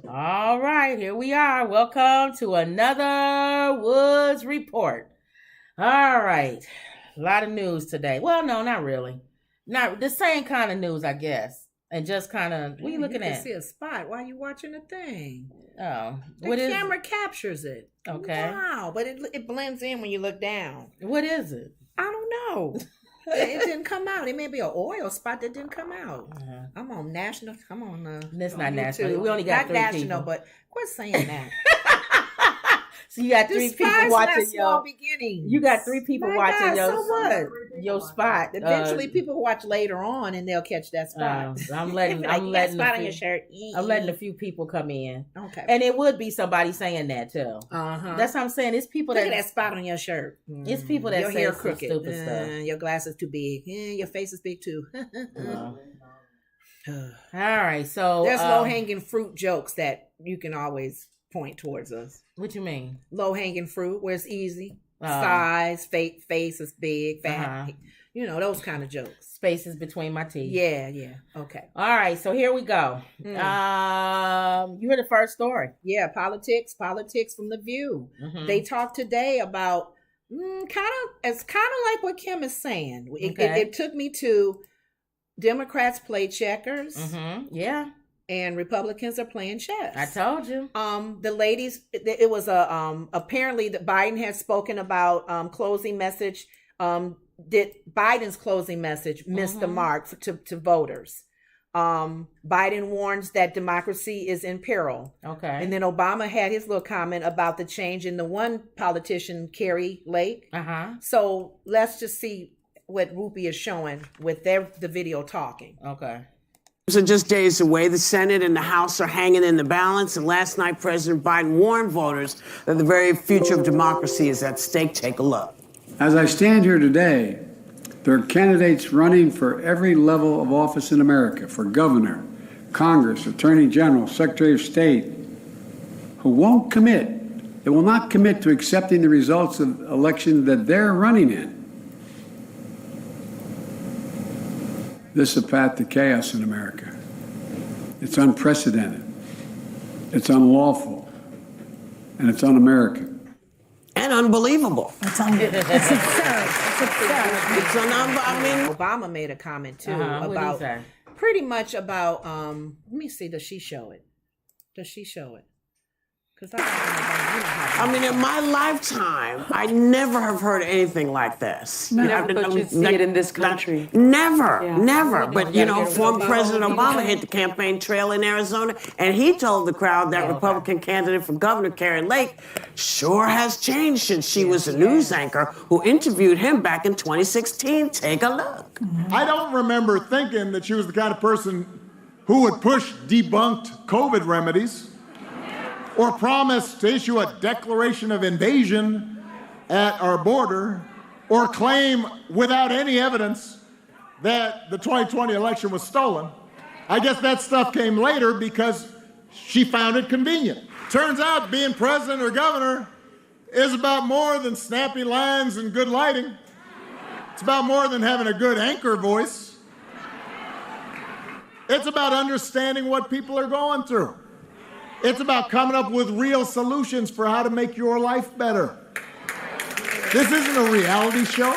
All right, here we are. Welcome to another Woods Report. All right, a lot of news today. Well, no, not really. Not the same kind of news, I guess. And just kind of, what are you looking You at? can see a spot while you're watching the thing. Oh, The camera captures it. Okay. Wow, but it blends in when you look down. What is it? I don't know. It didn't come out. It may be an oil spot that didn't come out. I'm on national. I'm on. That's on not YouTube. national. We only got not three national, people. but quit saying that. So you got three people watching your beginning. You got three people watching your. So what? Your spot. Eventually, people watch later on, and they'll catch that spot. I'm letting. Like, I'm letting. spot on your shirt. I'm letting a few people come in. Okay. And it would be somebody saying that too. That's what I'm saying. It's people Look at that spot on your shirt. It's people that your say hair some crooked. stupid stuff. Your glasses too big. Your face is big too. All right, so there's low hanging fruit jokes that you can always point towards us. What you mean? Low hanging fruit where it's easy. Size, face is big, fat. You know, those kind of jokes. Spaces between my teeth. Yeah. Okay. All right, so here we go. You heard the first story. Yeah, politics from The View. They talked today about it's kind of like what Kim is saying. It took me to Democrats play checkers. Yeah. And Republicans are playing chess. I told you. The ladies, it was apparently that Biden had spoken about closing message. Did Biden's closing message miss the mark to voters? Biden warns that democracy is in peril. Okay. And then Obama had his little comment about the change in the one politician, Carrie Lake. So let's just see what Whoopi is showing with the video talking. Okay. Are just days away. The Senate and the House are hanging in the balance. And last night, President Biden warned voters that the very future of democracy is at stake. Take a look. As I stand here today, there are candidates running for every level of office in America, for governor, Congress, Attorney General, Secretary of State, who won't commit. They will not commit to accepting the results of elections that they're running in. This is a path to chaos in America. It's unprecedented. It's unlawful. And it's un-American. And unbelievable. It's absurd. Obama made a comment too about pretty much about let me see, does she show it? Because I mean, in my lifetime, I never have heard anything like this. Never thought you'd see it in this country. Never. But, former President Obama hit the campaign trail in Arizona, and he told the crowd that Republican candidate for governor, Carrie Lake, sure has changed since she was a news anchor who interviewed him back in 2016. Take a look. I don't remember thinking that she was the kind of person who would push debunked COVID remedies or promise to issue a declaration of invasion at our border, or claim without any evidence that the 2020 election was stolen. I guess that stuff came later because she found it convenient. Turns out being president or governor is about more than snappy lines and good lighting. It's about more than having a good anchor voice. It's about understanding what people are going through. It's about coming up with real solutions for how to make your life better. This isn't a reality show.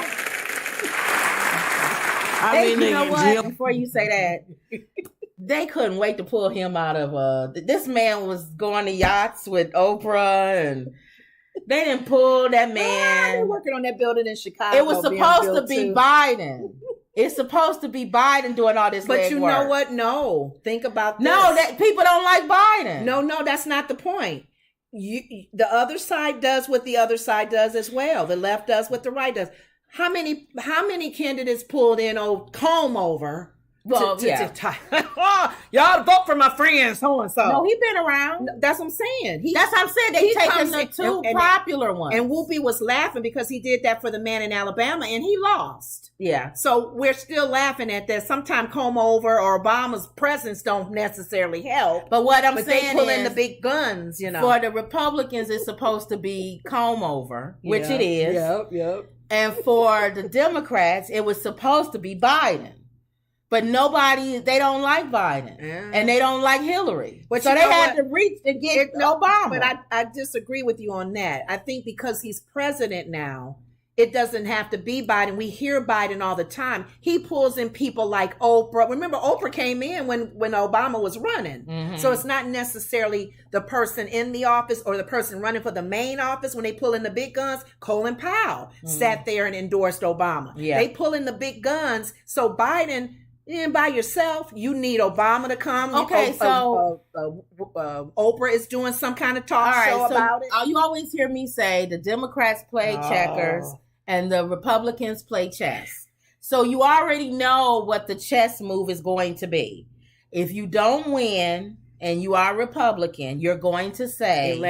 You know what? Before you say that, they couldn't wait to pull him out of this man was going to yachts with Oprah, and they didn't pull that man. They're working on that building in Chicago. It was supposed to be Biden. It's supposed to be Biden doing all this legwork. But you know what? No. Think about this. No, that people don't like Biden. No, that's not the point. The other side does what the other side does as well. The left does what the right does. How many candidates pulled in comb over? Well, y'all vote for my friend so and so. No, he been around. That's what I'm saying. That's what I'm saying. They taking the two popular ones. And Whoopi was laughing because he did that for the man in Alabama and he lost. Yeah. So we're still laughing at that. Sometimes comb over or Obama's presence don't necessarily help. But what I'm saying they pull in the big guns, For the Republicans, it's supposed to be comb over, which it is. Yep. And for the Democrats, it was supposed to be Biden. But they don't like Biden, and they don't like Hillary. But so they had to reach to get Obama. But I disagree with you on that. I think because he's president now, it doesn't have to be Biden. We hear Biden all the time. He pulls in people like Oprah. Remember, Oprah came in when Obama was running. Mm-hmm. So it's not necessarily the person in the office or the person running for the main office. When they pull in the big guns, Colin Powell sat there and endorsed Obama. Yeah. They pull in the big guns. So Biden... And by yourself, you need Obama to come. Okay, so Oprah is doing some kind of talk show about it. You always hear me say the Democrats play checkers and the Republicans play chess. So you already know what the chess move is going to be. If you don't win and you are Republican, you're going to say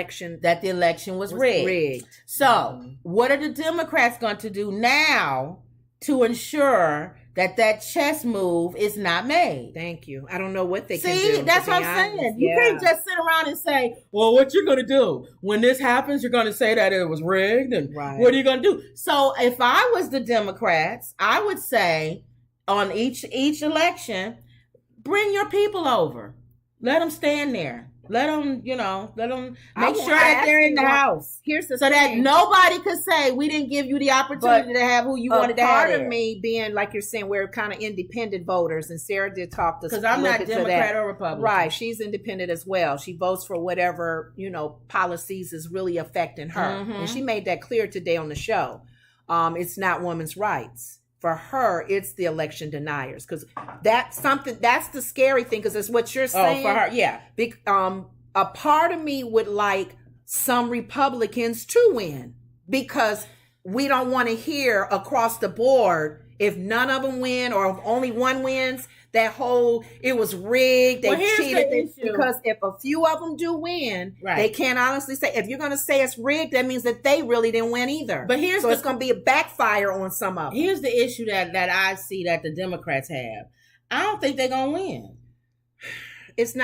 that the election was rigged. So what are the Democrats going to do now to ensure that chess move is not made? Thank you. I don't know what they can do. See, that's what I'm saying. You can't just sit around and say, well, what you're going to do? When this happens, you're going to say that it was rigged. And what are you going to do? So if I was the Democrats, I would say on each election, bring your people over. Let them stand there. Let them make sure that they're in the house. Here's the thing. That nobody could say we didn't give you the opportunity to have who you wanted to have. Part of me being, like you're saying, we're kind of independent voters, and Sarah did talk to us. Because I'm not Democrat or Republican. Right. She's independent as well. She votes for whatever, policies is really affecting her. Mm-hmm. And she made that clear today on the show. It's not women's rights. For her, it's the election deniers, because that's the scary thing, because it's what you're saying. Oh, for her, yeah. A part of me would like some Republicans to win, because we don't want to hear across the board, if none of them win or if only one wins, that whole, it was rigged, they cheated. Because if a few of them do win, they can't honestly say, if you're going to say it's rigged, that means that they really didn't win either. But it's going to be a backfire on some of them. Here's the issue that I see that the Democrats have. I don't think they're going to win. That's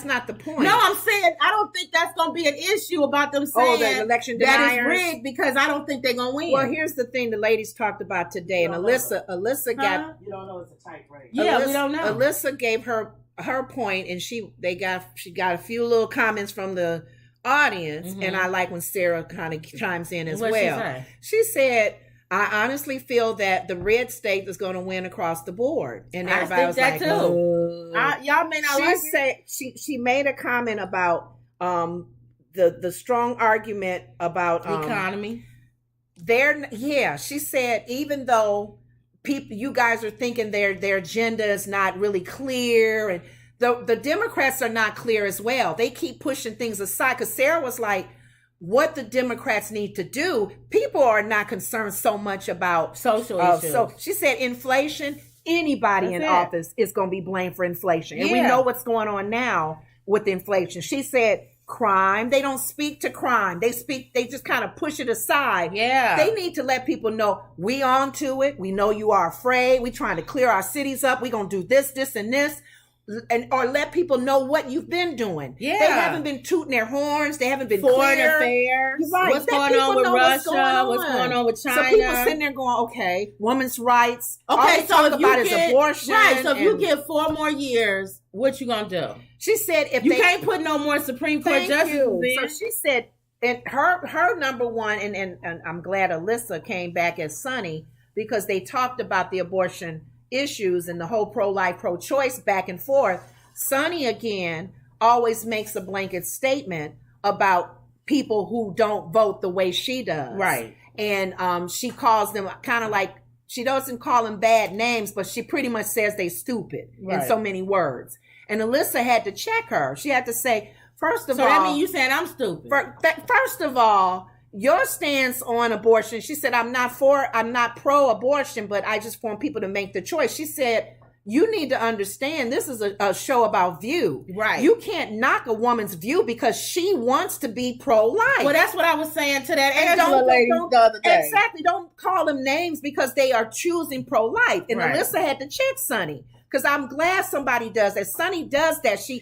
not the point. No, I'm saying I don't think that's going to be an issue about them saying the election deniers. That is rigged, because I don't think they're going to win. Well, here's the thing the ladies talked about today, and Alyssa got... You don't know it's a tight race. Yeah, we don't know. Alyssa gave her point, and she got a few little comments from the audience, and I like when Sarah kind of chimes in as well. She said, I honestly feel that the red state is going to win across the board. And everybody was like, too. Y'all may not like it. She made a comment about the strong argument about the economy. She said, even though you guys are thinking their agenda is not really clear, and the Democrats are not clear as well. They keep pushing things aside, because Sarah was like, what the Democrats need to do, people are not concerned so much about social issues. So she said inflation, anybody in office is going to be blamed for inflation. And we know what's going on now with inflation. She said crime, they don't speak to crime. They just kind of push it aside. Yeah. They need to let people know we on to it. We know you are afraid. We trying to clear our cities up. We going to do this, and this. Or let people know what you've been doing. Yeah. They haven't been tooting their horns. They haven't been foreign clear. affairs. Right. What's going on with Russia? What's going on with China? So people sitting there going, okay, women's rights. Okay, so if you get abortion. Right. So if you get 4 more years, what you gonna do? She said, if you can't put no more Supreme Court justices in. So she said, and her number one, and I'm glad Alyssa came back as Sunny, because they talked about the abortion issues and the whole pro-life, pro-choice back and forth. Sunny, again, always makes a blanket statement about people who don't vote the way she does. Right. And she calls them kind of like, she doesn't call them bad names, but she pretty much says they stupid in so many words. And Alyssa had to check her. She had to say, first of all... So that means you saying I'm stupid. First of all, your stance on abortion, she said, I'm not pro-abortion, but I just want people to make the choice. She said, you need to understand this is a show about view. Right. You can't knock a woman's view because she wants to be pro-life. Well, that's what I was saying to that Angela lady the other day. Exactly. Don't call them names because they are choosing pro-life. And Alyssa had to check Sunny. Because I'm glad somebody does that. Sunny does that. You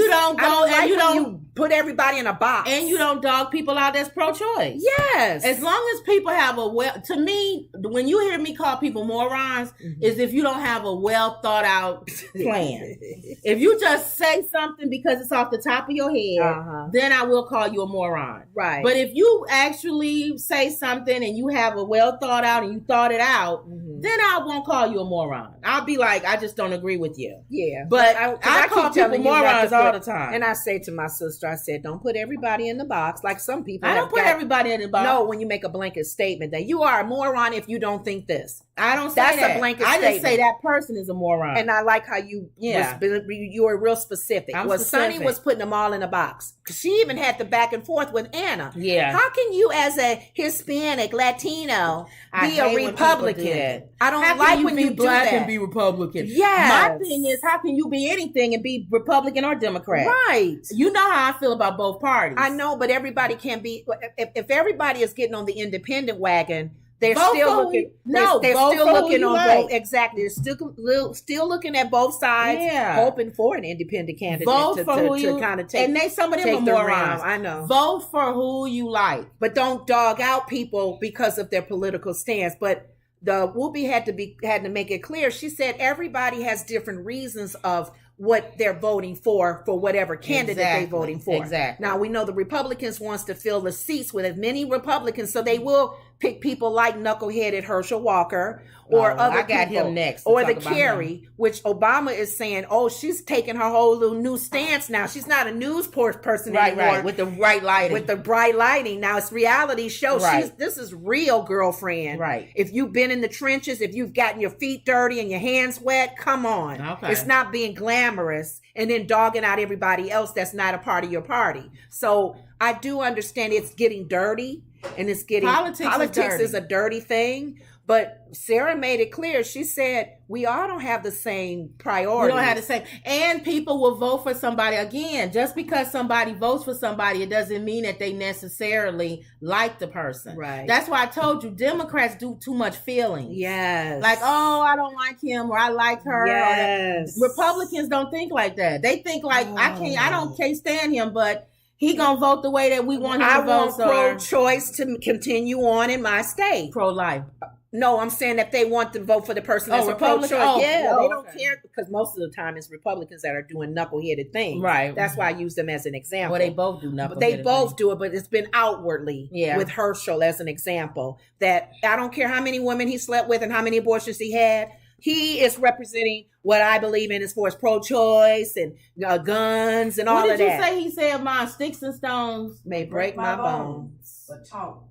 don't put everybody in a box. And you don't dog people out that's pro-choice. Yes. As long as people have to me, when you hear me call people morons, is if you don't have a well thought out plan. If you just say something because it's off the top of your head, then I will call you a moron. Right. But if you actually say something and you have a well thought out and you thought it out, then I won't call you a moron. I'll be like, I just don't agree with you. Yeah. But I call people morons all the time. And I say to my sister, I said, don't put everybody in the box. Like some people. I don't put everybody in the box. No, when you make a blanket statement that you are a moron if you don't think this. I don't say That's that. a blanket I statement. just say that person is a moron. And I like how you were real specific. Sonny was putting them all in a box. She even had the back and forth with Anna. Yeah. How can you, as a Hispanic Latino, be a Republican? I don't like when you do black that. and be Republican. Yes. My thing is, how can you be anything and be Republican or Democrat? Right. You know how I feel about both parties. I know, but everybody can't be. If everybody is getting on the independent wagon, they're Vote still for looking. No, they're vote still for who looking you on like. both. Exactly, they're still looking at both sides, hoping for an independent candidate Vote to for who you kind of take. And some of them take are the morons. realm. I know. Vote for who you like, but don't dog out people because of their political stance. But the Whoopi had to make it clear. She said everybody has different reasons of what they're voting for whatever candidate they're voting for. Exactly. Now we know the Republicans wants to fill the seats with as many Republicans, so they will pick people like knuckleheaded Herschel Walker or other people. I got him next. Or the Kerry, which Obama is saying, oh, she's taking her whole little new stance now. She's not a news person anymore. Right, with the bright lighting. With the bright lighting. Now it's reality show. Right. This is real, girlfriend. Right. If you've been in the trenches, if you've gotten your feet dirty and your hands wet, come on. Okay. It's not being glamorous and then dogging out everybody else that's not a part of your party. So I do understand it's getting dirty and it's getting politics is a dirty thing. But Sarah made it clear. She said, we all don't have the same priorities. We don't have the same. And people will vote for somebody. Again, just because somebody votes for somebody, it doesn't mean that they necessarily like the person. Right. That's why I told you, Democrats do too much feeling. Yes. Like, oh, I don't like him or I like her. Yes. Republicans don't think like that. They think like, can't stand him, but he gonna vote the way that we want him to vote. I want pro-choice to continue on in my state. Pro-life. No, I'm saying that they want to vote for the person that's a pro-choice. They don't care because most of the time it's Republicans that are doing knuckleheaded things. Right. That's why I use them as an example. Well, they both do knuckleheaded They both things. do it, but it's been outwardly with Herschel as an example. That I don't care how many women he slept with and how many abortions he had. He is representing what I believe in as far as pro-choice and guns and all of that. What did you say he said? My sticks and stones may break my bones. But talk.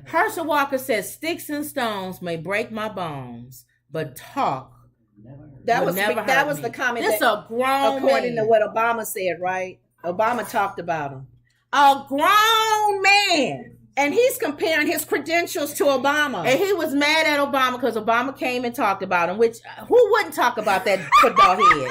Herschel Walker says, sticks and stones may break my bones, but talk that was me. the comment. This a grown according man. to what Obama said, right? Obama talked about him. A grown man. And he's comparing his credentials to Obama. And he was mad at Obama because Obama came and talked about him, which who wouldn't talk about that football head?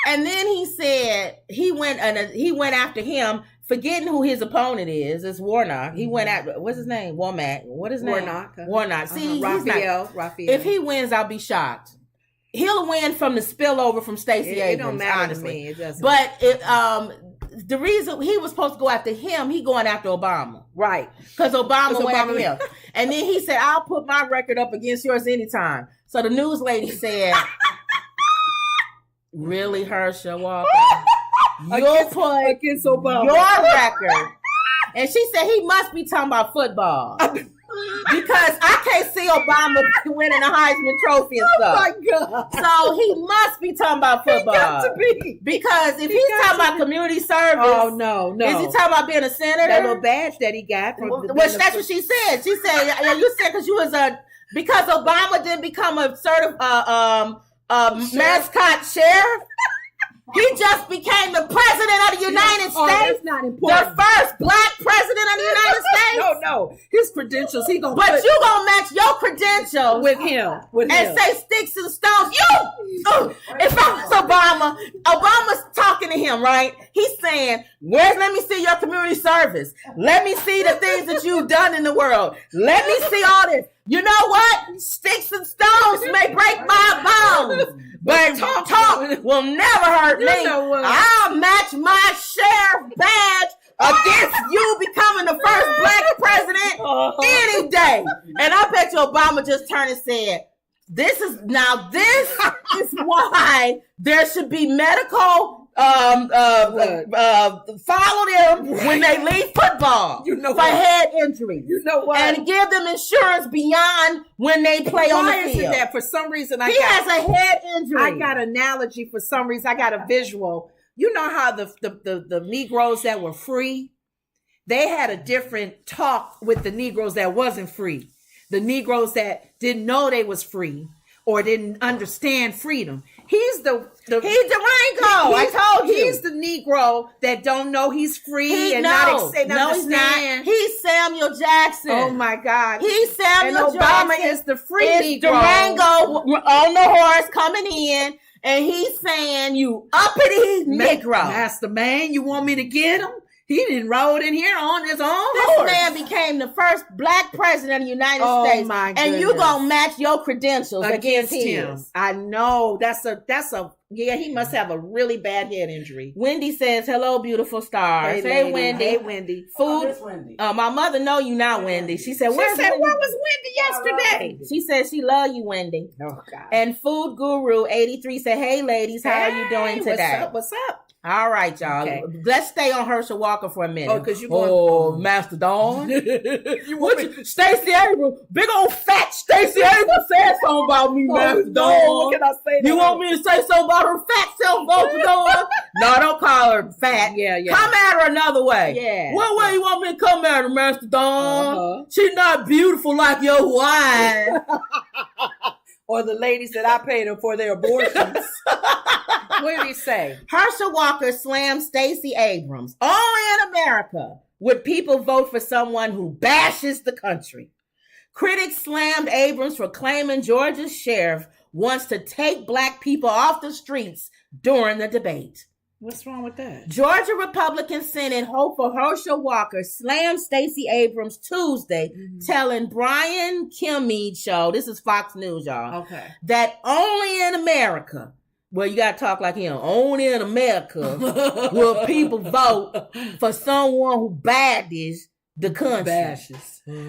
And then he said he went after him, forgetting who his opponent is. It's Warnock. He went after, what's his name? Womack. What is his name? Warnock. See, Raphael. If he wins, I'll be shocked. He'll win from the spillover from Stacey Abrams. It don't matter honestly. to me. It doesn't. But the reason he was supposed to go after him, he going after Obama. Right. Because Obama went after him. And then he said, I'll put my record up against yours anytime. So the news lady said, really, Herschel Walker? You'll put against Obama. your record. And she said he must be talking about football. Because I can't see Obama winning a Heisman Trophy and stuff. Oh my God. So he must be talking about football. He got to be. Because if he's talking about community service. Oh, no. Is he talking about being a senator? That little badge that he got. That's what she said. She said, you said because you was because Obama didn't become a mascot sheriff. He just became the president of the United States. That's not important. The first black president of the United States. No. His credentials, he gonna. But you gonna match your credentials with him, and say sticks and stones. If I was Obama's talking to him, right? He's saying, let me see your community service. Let me see the things that you've done in the world. Let me see all this. You know what? Sticks and stones may break my bones, but talk will never hurt me. I'll match my sheriff badge Obama just turned and said, this is why there should be medical follow them when they leave football for head injuries. You know what? And give them insurance beyond when they play on the field. Why is it that for some reason he has a head injury? I got an analogy for some reason. I got a visual. You know how the Negroes that were free, they had a different talk with the Negroes that wasn't free. The Negroes that didn't know they was free or didn't understand freedom. He's Durango. I told you. He's the Negro that don't know he's free and not understand. He's Samuel Jackson. Oh my God. He's Samuel and Obama Jackson. is the free Negro. Durango on the horse coming in, and he's saying, you uppity Negro. Master man, you want me to get him? He didn't rode in here on his own This horse. man became the first black president of the United States. My goodness. And you gonna match your credentials against him. his. I know. He must have a really bad head injury. Wendy says, hello, beautiful stars. Hey, Wendy. Hey, Wendy. Food. My mother know you not, Wendy. She said, what was Wendy yesterday? She said she love you, Wendy. Oh, God. And Food Guru 83 said, hey, ladies, how are you doing today? What's up? All right, y'all. Okay. Let's stay on Hershel Walker for a minute. Oh, because you want Master Dawn. Stacey Abrams, big old fat Stacey Abrams said something about me, Master Dawn. What can I say? You want me to say something about her fat self, Master Dawn? No, don't call her fat. Yeah. Come at her another way. Yeah. What way you want me to come at her, Master Dawn? She's not beautiful like your wife. Or the ladies that I paid her for their abortions. What did he say? Hershel Walker slammed Stacey Abrams. Only in America would people vote for someone who bashes the country. Critics slammed Abrams for claiming Georgia's sheriff wants to take black people off the streets during the debate. What's wrong with that? Georgia Republican Senate hopeful Hershel Walker slammed Stacey Abrams Tuesday, telling Brian Kilmeade show, this is Fox News, y'all, that only in America, well, you got to talk like him, only in America will people vote for someone who badges the country.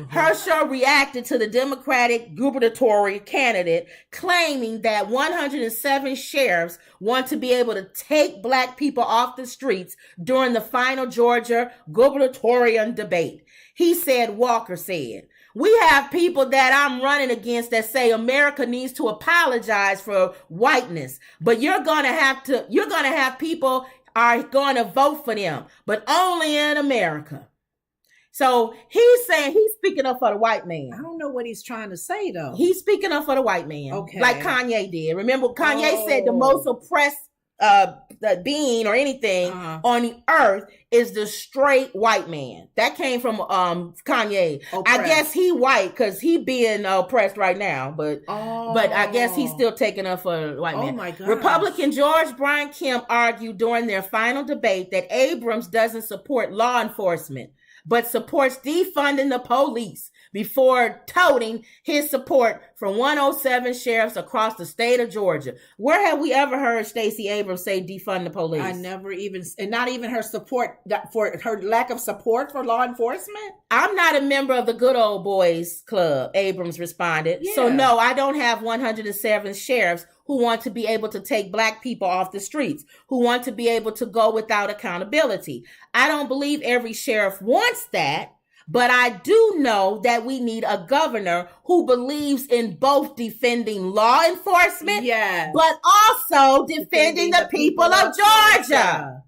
Hershel reacted to the Democratic gubernatorial candidate claiming that 107 sheriffs want to be able to take black people off the streets during the final Georgia gubernatorial debate. He said, Walker said, we have people that I'm running against that say America needs to apologize for whiteness, but you're going to have people are going to vote for them, but only in America. So he's saying he's speaking up for the white man. I don't know what he's trying to say, though. He's speaking up for the white man. Okay. Like Kanye did. Remember, Kanye said the most oppressed being or anything on the earth is the straight white man. That came from Kanye. Oppressed. I guess he white because he being oppressed right now, but I guess he's still taking up for the white man. My God. Republican George Brian Kemp argued during their final debate that Abrams doesn't support law enforcement, but supports defunding the police before touting his support for 107 sheriffs across the state of Georgia. Where have we ever heard Stacey Abrams say defund the police? I never even, and not even her support for her lack of support for law enforcement. I'm not a member of the Good Old Boys Club, Abrams responded. Yeah. So no, I don't have 107 sheriffs who want to be able to take black people off the streets, who want to be able to go without accountability. I don't believe every sheriff wants that, but I do know that we need a governor who believes in both defending law enforcement, but also defending the people of Georgia.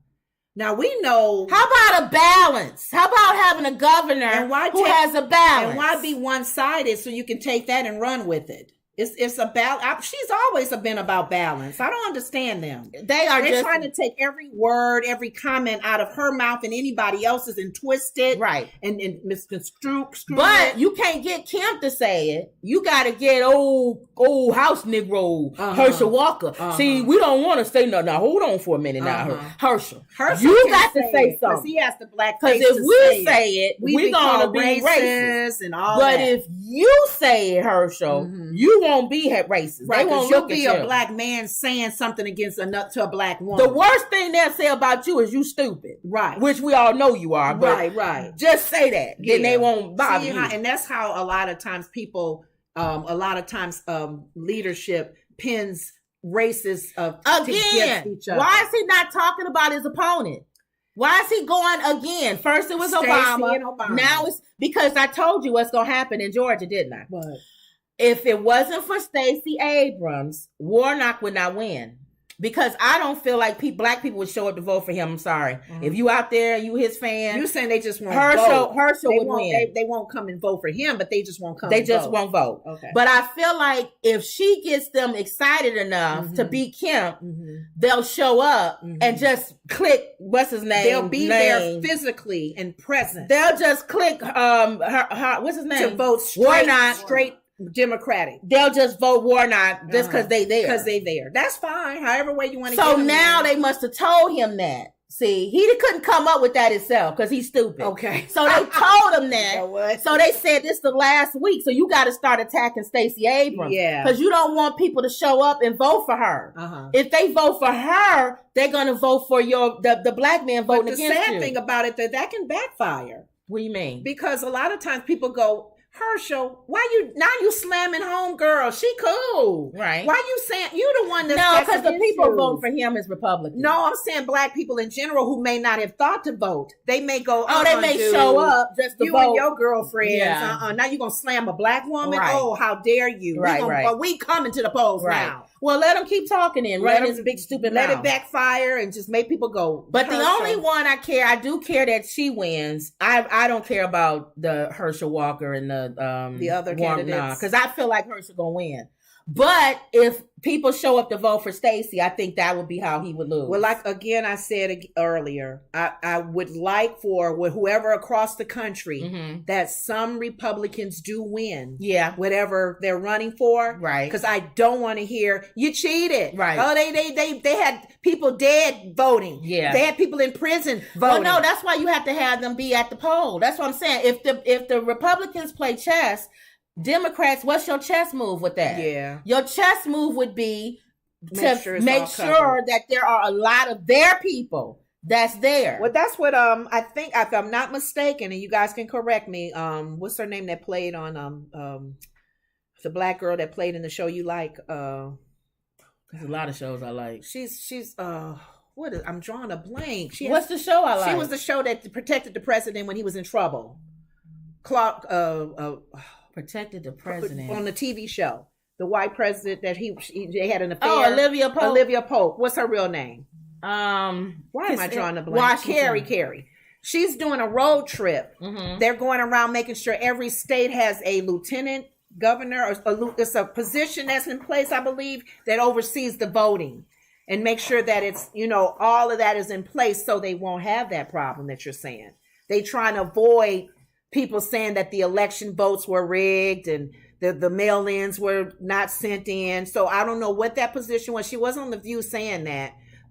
Now we know. How about a balance? How about having a governor who has a balance? And why be one-sided so you can take that and run with it? It's about. She's always been about balance. I don't understand them. They're just trying to take every word, every comment out of her mouth and anybody else's and twist it, right? And misconstrue. But you can't get Kim to say it. You got to get old house Negro Hershel Walker. See, we don't want to say nothing. Now hold on for a minute. Now Hershel, you got to say something. He has the black face. Because if we say it, we're gonna be racist and all but that. If you say it, Hershel, you won't be racist. Right, they won't you'll look be at a you. black man saying something against to a black woman. The worst thing they'll say about you is you stupid. Right. Which we all know you are. But right. Just say that. Then they won't bother you. And that's how a lot of times people A lot of times leadership pins races again. each other. Why is he not talking about his opponent? Why is he going again? First it was Obama. Now it's because I told you what's going to happen in Georgia, didn't I? What? If it wasn't for Stacey Abrams, Warnock would not win. Because I don't feel like black people would show up to vote for him. I'm sorry. Mm-hmm. If you out there, you his fan. You're saying they just won't vote. Hershel would win. They won't come and vote for him, but they just won't come won't vote. Okay. But I feel like if she gets them excited enough to beat Kemp, they'll show up and just click, what's his name? They'll be there physically and present. They'll just click, what's his name? To vote straight Democratic. They'll just vote Warnock just because they there. Because they there. That's fine. However way you want to. So now they must have told him that. See, he couldn't come up with that himself because he's stupid. Okay. So they told him that. You know what? So they said this the last week. So you got to start attacking Stacey Abrams. Yeah. Because you don't want people to show up and vote for her. Uh-huh. If they vote for her, they're going to vote for the black man voting against you. The sad thing about it that can backfire. What do you mean? Because a lot of times people go, Hershel, why you slamming home girl? She cool. Right. Why you saying you the one that's no, because the people vote for him as Republican. No, I'm saying black people in general who may not have thought to vote. They may go, they may show up just to you vote. And your girlfriends. Yeah. Now you're gonna slam a black woman? Right. Oh, how dare you. Right. We coming to the polls now. Well, let him keep talking in. Run his big stupid mouth. Let it backfire and just make people go. But Hershel. The only one I do care that she wins. I don't care about the Herschel Walker and the other candidates. Because I feel like Herschel gonna win. But if people show up to vote for Stacey, I think that would be how he would lose. Well, like again, I said earlier, I would like for whoever across the country that some Republicans do win. Yeah, whatever they're running for. Right. Because I don't want to hear you cheated. Right. Oh, they had people dead voting. Yeah. They had people in prison voting. Well, no, that's why you have to have them be at the poll. That's what I'm saying. If the Republicans play chess. Democrats, what's your chess move with that? Yeah. Your chess move would be to make sure that there are a lot of their people that's there. Well, that's what I think, if I'm not mistaken, and you guys can correct me, what's her name that played on the black girl that played in the show you like? There's a lot of shows I like. She's I'm drawing a blank. What's the show I like? She was the show that protected the president when he was in trouble. Protected the president on the TV show. The white president that they had an affair. Oh, Olivia Pope. Olivia Pope. What's her real name? Why am I drawing a blank? Carrie. She's doing a road trip. Mm-hmm. They're going around making sure every state has a lieutenant governor or it's a position that's in place, I believe, that oversees the voting and make sure that it's, all of that is in place so they won't have that problem that you're saying. They trying to avoid people saying that the election votes were rigged and the mail-ins were not sent in. So I don't know what that position was. She was on The View saying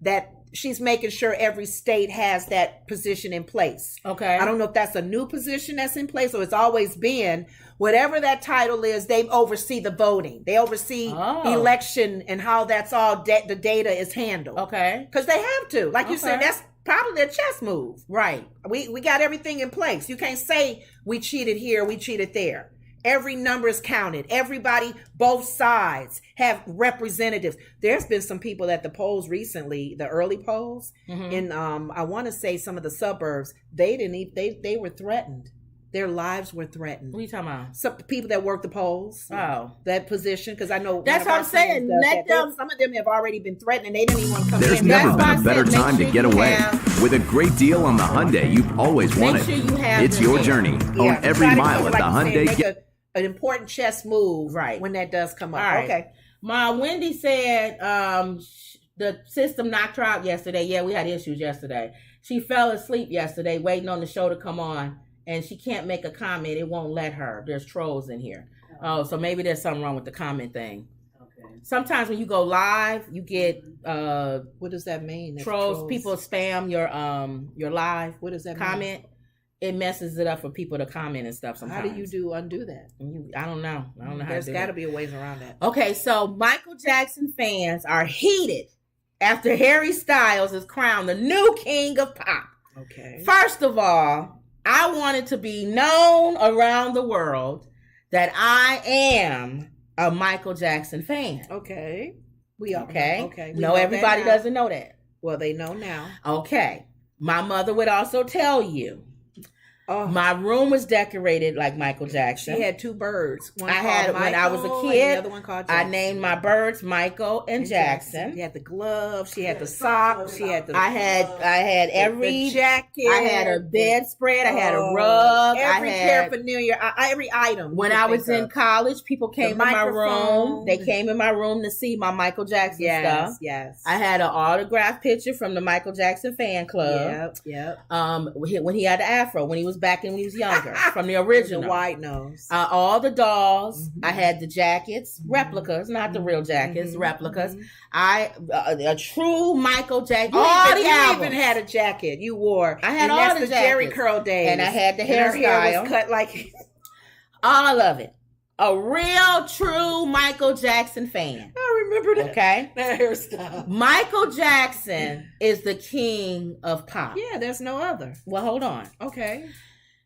that she's making sure every state has that position in place. Okay. I don't know if that's a new position that's in place or it's always been. Whatever that title is, they oversee the voting. They oversee election and how that's all the data is handled. Okay. Because they have to. Like you said, that's probably their chess move. Right. We got everything in place. You can't say we cheated here, we cheated there. Every number is counted. Everybody, both sides have representatives. There's been some people at the polls recently, the early polls, in I want to say some of the suburbs, they were threatened. Their lives were threatened. What are you talking about? Some people that work the polls. Oh. That position, because I know. That's what I'm saying. Some of them have already been threatened and they didn't even want to come There's in. never been a better time to get away. With a great deal on the Hyundai you've always wanted. Sure you have it's your journey. Own every mile at the Hyundai. An important chess move when that does come up. Right. Okay. Wendy said the system knocked her out yesterday. Yeah, we had issues yesterday. She fell asleep yesterday waiting on the show to come on. And she can't make a comment. It won't let her. There's trolls in here. Oh, so maybe there's something wrong with the comment thing. Okay. Sometimes when you go live, you get what does that mean? Trolls. People spam your live. What does that comment? Mean? It messes it up for people to comment and stuff sometimes. How do you undo that? I don't know. I don't know how to do that. There's got to be a ways around that. Okay, so Michael Jackson fans are heated after Harry Styles is crowned the new king of pop. Okay. First of all, I want it to be known around the world that I am a Michael Jackson fan. Okay. We are. Okay. Okay. No, everybody doesn't know that. Well, they know now. Okay. My mother would also tell you. Oh. My room was decorated like Michael Jackson. She had two birds. One I had Michael, when I was a and kid. the other one called Jackson. I named my birds Michael and Jackson. She had the gloves. She had the socks. She had the. I had every the jacket. I had a bedspread. I had a rug. Every I had paraphernalia. Every item. When I was in college, people came in my room. They came in my room to see my Michael Jackson stuff. Yes. I had an autographed picture from the Michael Jackson fan club. Yep. When he had the afro, when he was back and when he was younger, from the original. The white nose. All the dolls. I had the jackets, replicas, not the real jackets, replicas. A true Michael Jackson. You even had a jacket you wore. I had and all that's the the Jerry jackets. curl days. And I had the And her hair hairstyle. was cut like All of it. A real, true Michael Jackson fan. I remember that. Okay? That hairstyle. Michael Jackson is the king of pop. Yeah, there's no other. Well, hold on. Okay.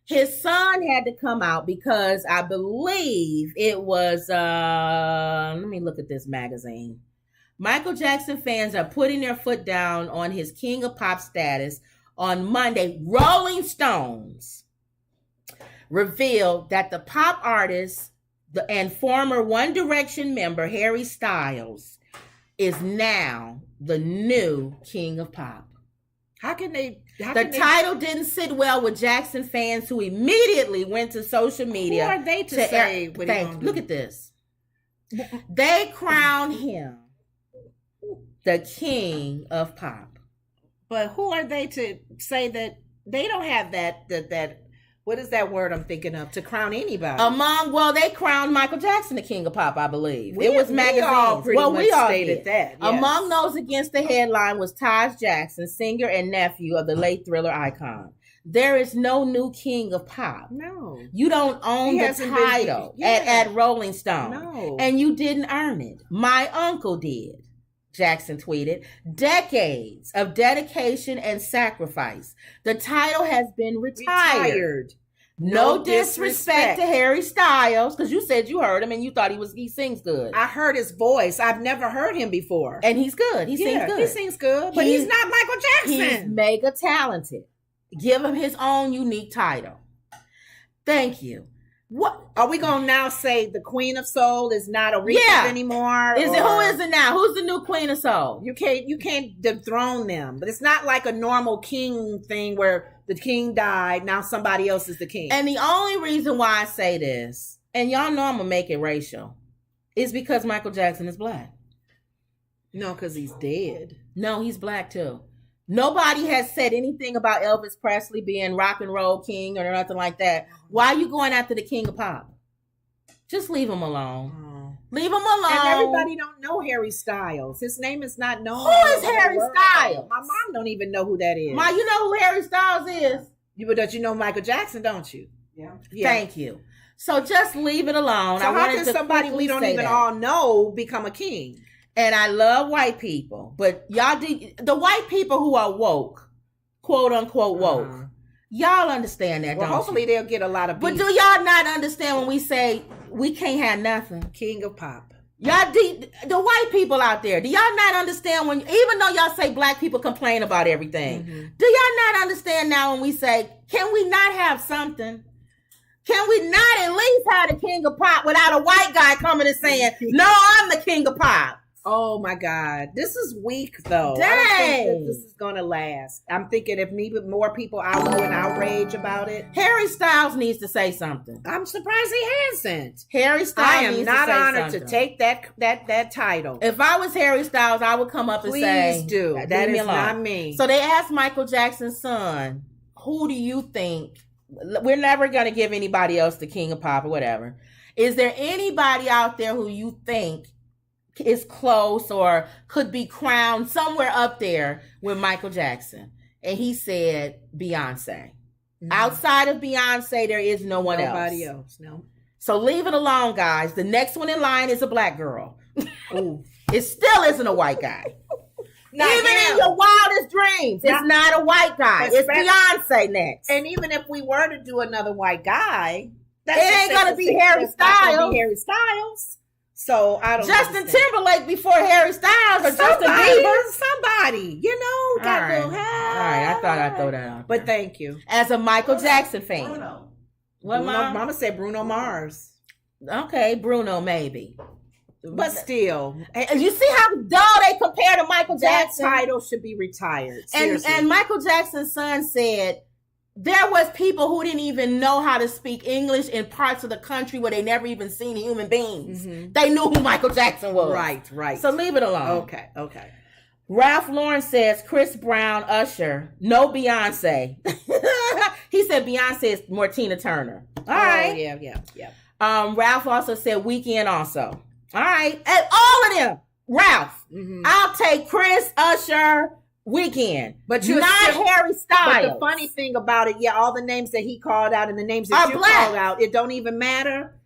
His son had to come out because I believe it was, let me look at this magazine. Michael Jackson fans are putting their foot down on his king of pop status on Monday. Rolling Stones revealed that the pop artist and former One Direction member Harry Styles is now the new king of pop. How can they? The title didn't sit well with Jackson fans who immediately went to social media. Who are they to say what he gonna do? Look at this. They crowned him the king of pop. But who are they to say that they don't have that what is that word I'm thinking of to crown anybody? They crowned Michael Jackson the king of pop, I believe. We It was magazines. we all stated did. that. Yes. Among those against the headline was Taj Jackson, singer and nephew of the late Thriller icon. There is no new king of pop. No. You don't own the title at Rolling Stone. No. And you didn't earn it. My uncle did. Jackson tweeted, decades of dedication and sacrifice. The title has been retired. No disrespect to Harry Styles, because you said you heard him and you thought he sings good. I heard his voice. I've never heard him before. And he's good. He sings good. He sings good, but he's not Michael Jackson. He's mega talented. Give him his own unique title. Thank you. What are we gonna now say? The Queen of Soul is not Aretha anymore? Who is it now? Who's the new Queen of Soul? You can't dethrone them, but it's not like a normal king thing where the king died, now somebody else is the king. And the only reason why I say this, and y'all know I'm gonna make it racial, is because Michael Jackson is black. No, because he's dead. No, he's black too. Nobody has said anything about Elvis Presley being rock and roll king or nothing like that. Why are you going after the king of pop? Just leave him alone. Oh. Leave him alone. And everybody don't know Harry Styles. His name is not known. Who is Harry Styles? My mom don't even know who that is. You know who Harry Styles is? But you know Michael Jackson, don't you? Yeah. Thank you. So just leave it alone. So how can somebody we don't even all know become a king? And I love white people, but the white people who are woke, quote unquote woke, y'all understand that, well, don't hopefully you? They'll get a lot of beef. But do y'all not understand when we say we can't have nothing? King of pop. Y'all, the white people out there, do y'all not understand even though y'all say black people complain about everything, do y'all not understand now when we say, can we not have something? Can we not at least have the king of pop without a white guy coming and saying, no, I'm the king of pop? Oh my God. This is weak though. Dang. I don't think that this is going to last. I'm thinking if maybe more people out here in outrage about it. Harry Styles needs to say something. I'm surprised he hasn't. Harry Styles I am needs not to say honored something. to take that title. If I was Harry Styles, I would come up and say, please do. That is not me. So they asked Michael Jackson's son, who do you think, we're never going to give anybody else the king of pop or whatever. Is there anybody out there who you think is close or could be crowned somewhere up there with Michael Jackson? And he said Beyonce. Outside of Beyonce, there is nobody else. No. So leave it alone, guys. The next one in line is a black girl. It still isn't a white guy. In your wildest dreams, it's not a white guy. It's Beyonce next. And even if we were to do another white guy, ain't gonna be Harry Styles. So I don't. Justin understand. Timberlake before Harry Styles or Justin Bieber. Somebody, you know, All got right. to All right, I thought I'd throw that out. But thank you. As a Michael Jackson fan. What, Mom? Mama said Bruno Mars. Okay, Bruno maybe. But still, You see how dull they compare to Michael that Jackson? title should be retired. And Seriously. Michael Jackson's son said there was people who didn't even know how to speak English in parts of the country where they never even seen human beings. They knew who Michael Jackson was. Right. So leave it alone. Okay. Ralph Lauren says Chris Brown, Usher, no Beyonce. He said Beyonce is more Tina Turner. All right. Yeah. Ralph also said Weekend also. All right. And all of them. Ralph. I'll take Chris, Usher, Weekend. But you're not still, Harry Styles. But the funny thing about it, all the names that he called out and the names that Are you black. called out, it don't even matter.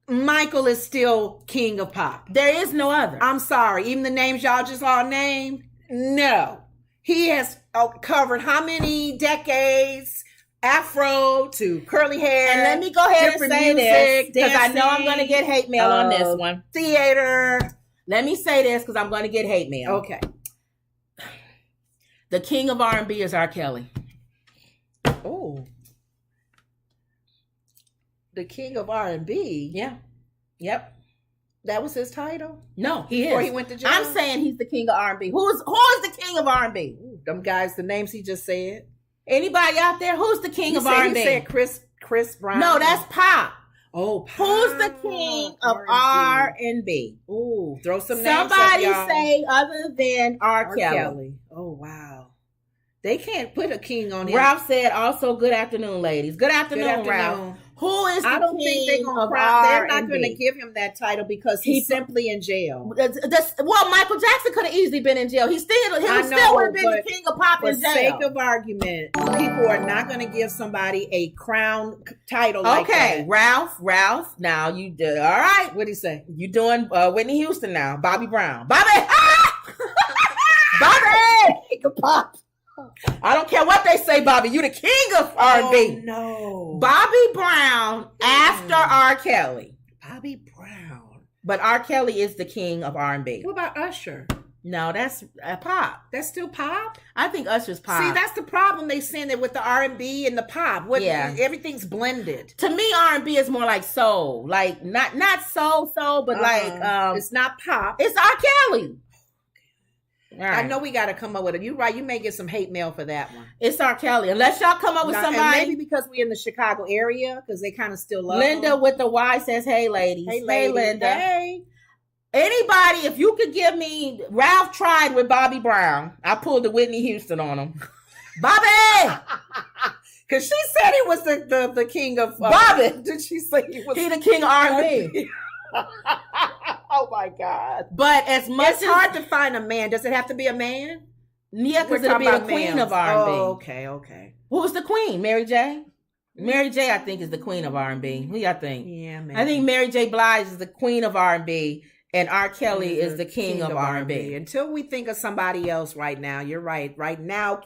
Michael is still king of pop. There is no other. I'm sorry. Even the names y'all just all named, no. He has covered how many decades? Afro to curly hair. And let me go ahead and say this, because I know I'm going to get hate mail on this one. Theater. Let me say this, because I'm going to get hate mail. Okay. The king of R&B is R. Kelly. Oh. The king of R&B? Yeah. Yep. That was his title? No, he Before is. he went to jail? I'm saying he's the king of R&B. Who is the king of R&B? Ooh, them guys, the names he just said. Anybody out there? Who's the king of R&B? He said Chris Brown. No, that's pop. Oh, pop. Who's the king of R&B? Ooh, throw some names Somebody up, y'all. say other than R. Kelly. Oh, wow. They can't put a king on him. Ralph said also, good afternoon, ladies. Good afternoon, Ralph. Who is the I don't think they're king going of to They're not R&B? going to give him that title because he's simply in jail. Well, Michael Jackson could have easily been in jail. He still would have been the king of pop for in jail. sake of argument, people are not going to give somebody a crown title like that. Okay, Ralph. Now you did all right. What'd he say? You doing Whitney Houston now? Bobby Brown. Bobby, king of pop. I don't care what they say, Bobby. You the king of R&B. Oh, no. Bobby Brown after R. Kelly. Bobby Brown. But R. Kelly is the king of R&B. What about Usher? No, that's pop. That's still pop? I think Usher's pop. See, that's the problem. They saying that with the R&B and the pop. Everything's blended. To me, R&B is more like soul. Like, not soul, but like... it's not pop. It's R. Kelly. Right. I know we got to come up with it. You're right. You may get some hate mail for that one. It's R. Kelly. Unless y'all come up with somebody. And maybe because we're in the Chicago area, because they kind of still love Linda them. with the Y says, hey, ladies. Hey, Linda. Hey. Anybody, if you could give me... Ralph tried with Bobby Brown. I pulled the Whitney Houston on him. Bobby! Because she said he was the king of... Bobby! Did she say he was... He the king of R&B. Oh my God! But as much it's hard to find a man. Does it have to be a man? Yeah, because it'll be the queen of R&B. Oh, okay. Who's the queen? Mary J. Mary J. I think is the queen of R&B. Who y'all think? Yeah, maybe. I think Mary J. Blige is the queen of R&B, and R. Kelly is the king of R&B. Until we think of somebody else, right now, you're right. Right now,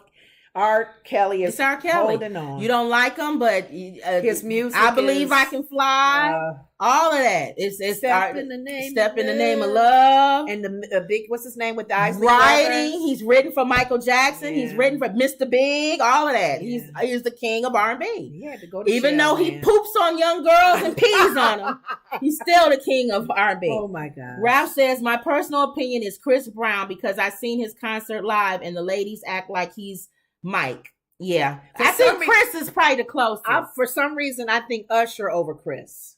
R. Kelly is R. Kelly. Holding on. You don't like him, but his music. I Believe I Can Fly. All of that. It's Step in the name of love. And the big, what's his name with the Isley writing. He's written for Michael Jackson. Yeah. He's written for Mr. Big. All of that. Yeah. He's the king of R&B. He had to go to Even jail, though he poops on young girls and pees on them, he's still the king of R&B. Oh my God. Ralph says, my personal opinion is Chris Brown because I've seen his concert live and the ladies act like he's Mike. Yeah. I think Chris is probably the closest. For some reason, I think Usher over Chris.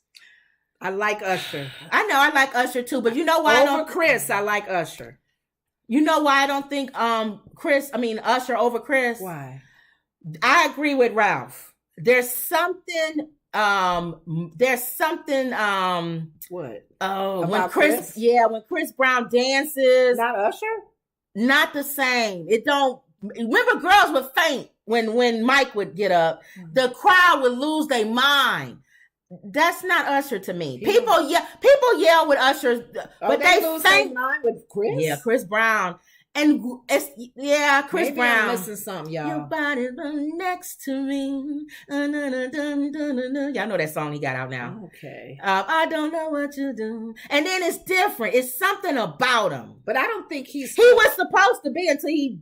I like Usher. I know I like Usher too, but you know why Chris, I like Usher. You know why I don't think Usher over Chris? Why? I agree with Ralph. There's something what? Oh, about when Chris when Chris Brown dances, not Usher? Not the same. It don't remember girls would faint when Mike would get up. The crowd would lose their mind. That's not Usher to me. People yell with Usher, but they lose faint their mind with Chris. Yeah, Chris Brown. And it's Chris Maybe Brown. I'm missing something, y'all. Your body next to me. Y'all know that song he got out now. Okay. I don't know what you do. And then it's different. It's something about him. But I don't think he was supposed to be until he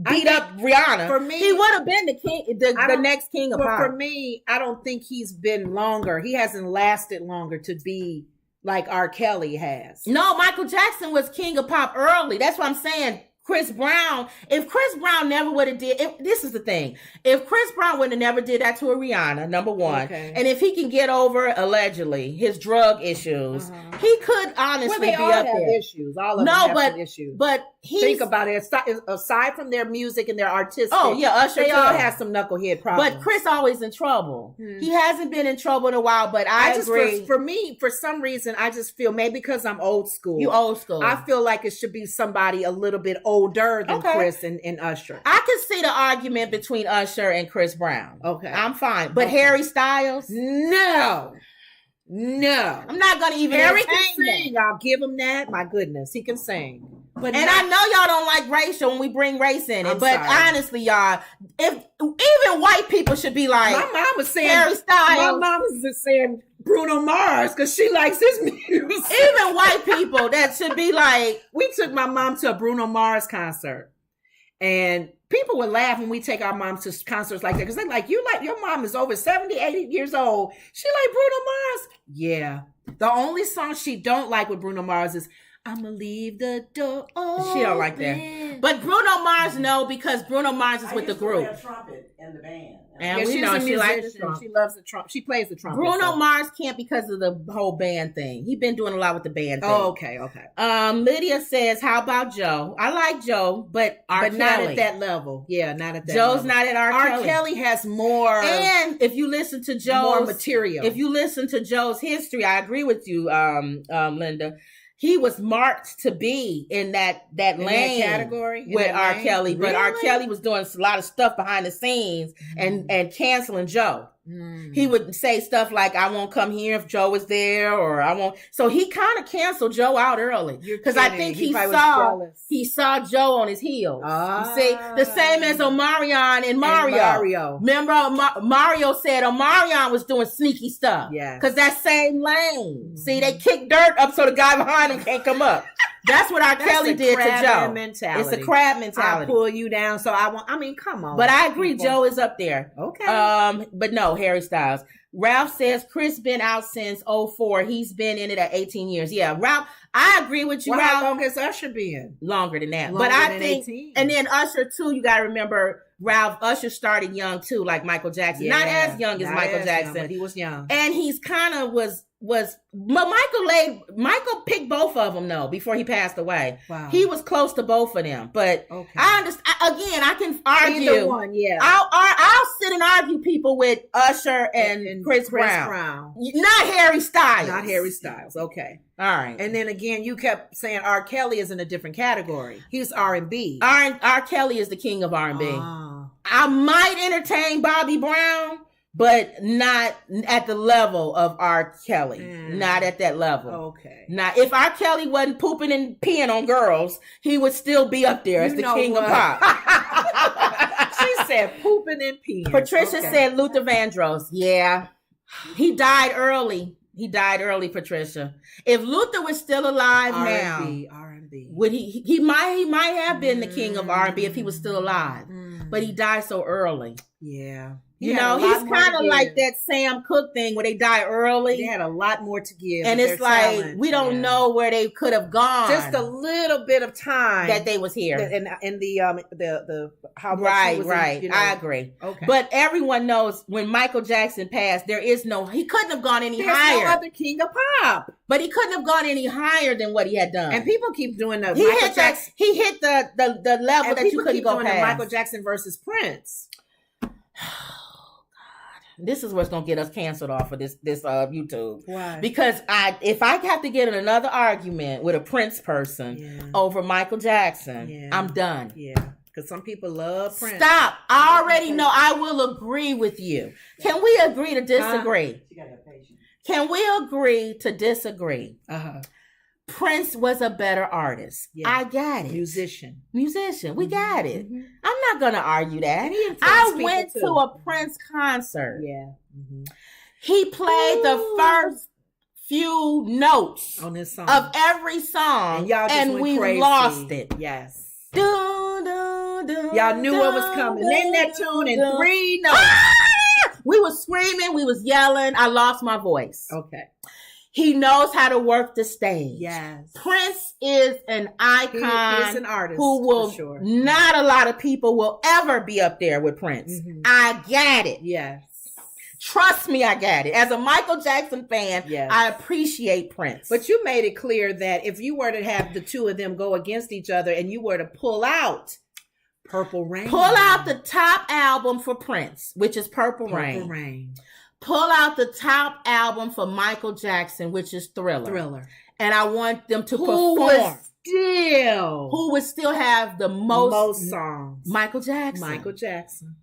beat up Rihanna. For me, he would have been the king, the next king of pop. For me, I don't think he's been longer. He hasn't lasted longer to be like R. Kelly has. No, Michael Jackson was king of pop early. That's what I'm saying. Chris Brown, if Chris Brown never would have this is the thing. If Chris Brown would have never did that to a Rihanna, number one, and if he can get over, allegedly, his drug issues, he could honestly be up there. Issues. All of them have issues. But think about it. Aside from their music and their artistic, Usher they too. all have some knucklehead problems. But Chris always in trouble. He hasn't been in trouble in a while, but I agree. For me, for some reason, I just feel, maybe because I'm old school. You old school. I feel like it should be somebody a little bit older than Chris and Usher. I can see the argument between Usher and Chris Brown. Okay. I'm fine. But Harry Styles? No. I'm not going to even Harry can sing. I'll give him that. My goodness, he can sing. But I know y'all don't like racial when we bring race in it. But honestly, y'all, if even white people should be like, my mom was saying Harry Styles. My mom was just saying Bruno Mars because she likes his music. Even white people that should be like. We took my mom to a Bruno Mars concert, and people would laugh when we take our moms to concerts like that because they're like, your mom is over 70, 80 years old. She like Bruno Mars. Yeah. The only song she don't like with Bruno Mars is I'ma leave the door open. She don't like that. But Bruno Mars, no, because Bruno Mars is with the group. A trumpet in the band. And we know she likes the trumpet. She loves the trumpet. She plays the trumpet. Bruno Mars can't because of the whole band thing. He's been doing a lot with the band thing. Oh, okay. Lydia says, how about Joe? I like Joe, but Kelly. Not at that level. Yeah, not at that Joe's level. not at R. Kelly. R. Kelly has more. And if you listen to Joe's more material. If you listen to Joe's history, I agree with you, Linda. He was marked to be in that lane category with R. Kelly, but R. Kelly was doing a lot of stuff behind the scenes and canceling Joe. He would say stuff like, I won't come here if Joe was there, or I won't. So he kind of canceled Joe out early because I think he saw Joe on his heels. You see, the same as Omarion and Mario. Remember, Mario said Omarion was doing sneaky stuff. Yeah, because that same lane. See, they kick dirt up so the guy behind him can't come up. That's what R. Kelly did to Joe. Mentality. It's a crab mentality. I pull you down, so I mean, come on. But I agree, Joe is up there. Okay. But no, Harry Styles. Ralph says Chris been out since 2004. He's been in it at 18 years. Yeah, Ralph, I agree with you, Ralph. How long has Usher been? Longer than that. Longer but I than think, 18. And then Usher too, you got to remember, Ralph, Usher started young too, like Michael Jackson. Not as young as Michael Jackson. But he was young. And he's kind of was but Michael picked both of them though before he passed away. Wow. He was close to both of them. But I understand. Again, I can argue. Either one, yeah. I'll sit and argue people with Usher and Chris Brown. Not Harry Styles. Not Harry Styles. Okay. All right. And then again, you kept saying R. Kelly is in a different category. He's R&B. R. Kelly is the king of R&B. I might entertain Bobby Brown, but not at the level of R. Kelly. Not at that level. Okay. Now, if R. Kelly wasn't pooping and peeing on girls, he would still be up there as the king of pop. She said pooping and peeing. Patricia said Luther Vandross. Yeah. He died early. Patricia. If Luther was still alive R&B. would he might have been the king of R&B if he was still alive. But he died so early. Yeah. You know, he's kind of like that Sam Cooke thing where they die early. They had a lot more to give. And it's like, talent. We don't know where they could have gone. Just a little bit of time. That they was here. And the how much right, he was right. In, you know. I agree. Okay. But everyone knows when Michael Jackson passed, he couldn't have gone any higher. There's no other king of pop. But he couldn't have gone any higher than what he had done. And people keep doing the he hit the level that you couldn't go past. The Michael Jackson versus Prince. This is what's gonna get us canceled off of this YouTube. Why? Because if I have to get in another argument with a Prince person over Michael Jackson, I'm done. Yeah. Because some people love Prince. Stop. I already know. I will agree with you. Can we agree to disagree? Can we agree to disagree? Prince was a better artist. Yeah. I got it. Musician. We got it. Mhm. I'm not gonna argue that. And he influenced I people went too. to a Prince concert. Yeah. Mhm. He played the first few notes On this song. of every song, and y'all just went we crazy. lost it. Yes. Dun, dun, dun, Y'all knew what was dun, coming. dun, Name that tune in dun. 3 notes. We was screaming, we was yelling. I lost my voice. Okay. He knows how to work the stage. Yes. Prince is an icon. He is an artist, who will for sure. not a lot of people will ever be up there with Prince. Mhm. I got it. Yes. Trust me, I got it. As a Michael Jackson fan, Yes. I appreciate Prince. But you made it clear that if you were to have the two of them go against each other and you were to pull out Purple Rain. pull out the top album for Prince, which is Purple Rain. Rain. Pull out the top album for Michael Jackson, which is Thriller. And I want them to Who perform. still Who would still have the most songs? Michael Jackson. Michael Jackson.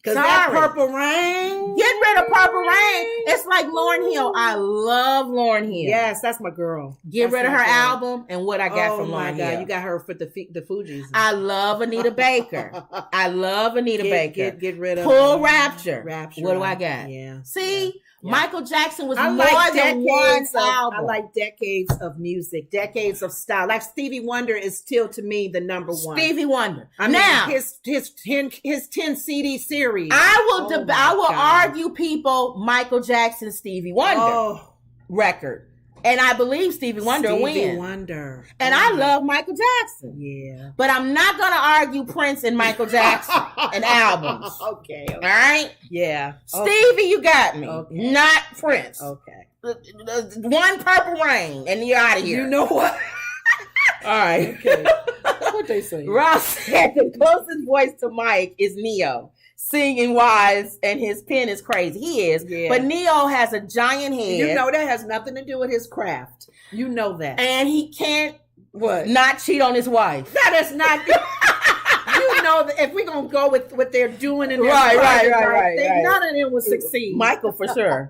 Because that Sorry. Purple Rain. Get rid of Purple Rain. It's like Lauryn Hill. I love Lauryn Hill. Yes, that's my girl. Get That's rid of my her girl. album and what I got Oh from my Lauryn God, Hill. you got her for the Fugees. I love Anita Baker. I love Anita Baker. Get rid of Pull Rapture. Rapture. What do I got? Yeah. See, Yeah. Michael Jackson was I more like than one decades of, album. I like decades of music, decades of style. Like Stevie Wonder is still to me the number one. Stevie Wonder. I mean, now, his 10 CD series. I will Oh my I will God. argue people Michael Jackson Stevie Wonder Oh, record. And I believe Stevie Wonder Stevie wins. Wonder. And Oh I my- love Michael Jackson. Yeah. But I'm not going to argue Prince and Michael Jackson and albums. All Okay. right? Yeah. Stevie, you got me. Okay. Not Prince. Okay. One Purple Rain, and you're out of here. You know what? All right. Okay. What they say? Ross said the closest voice to Mike is Neo. Singing wise, and his pen is crazy. He is. Yeah. But Neo has a giant head. You know that has nothing to do with his craft. You know that. And he can't What? not cheat on his wife. That is not. You know that if we're gonna go with what they're doing in their Right, private life, right. none of them will succeed. Michael for sure.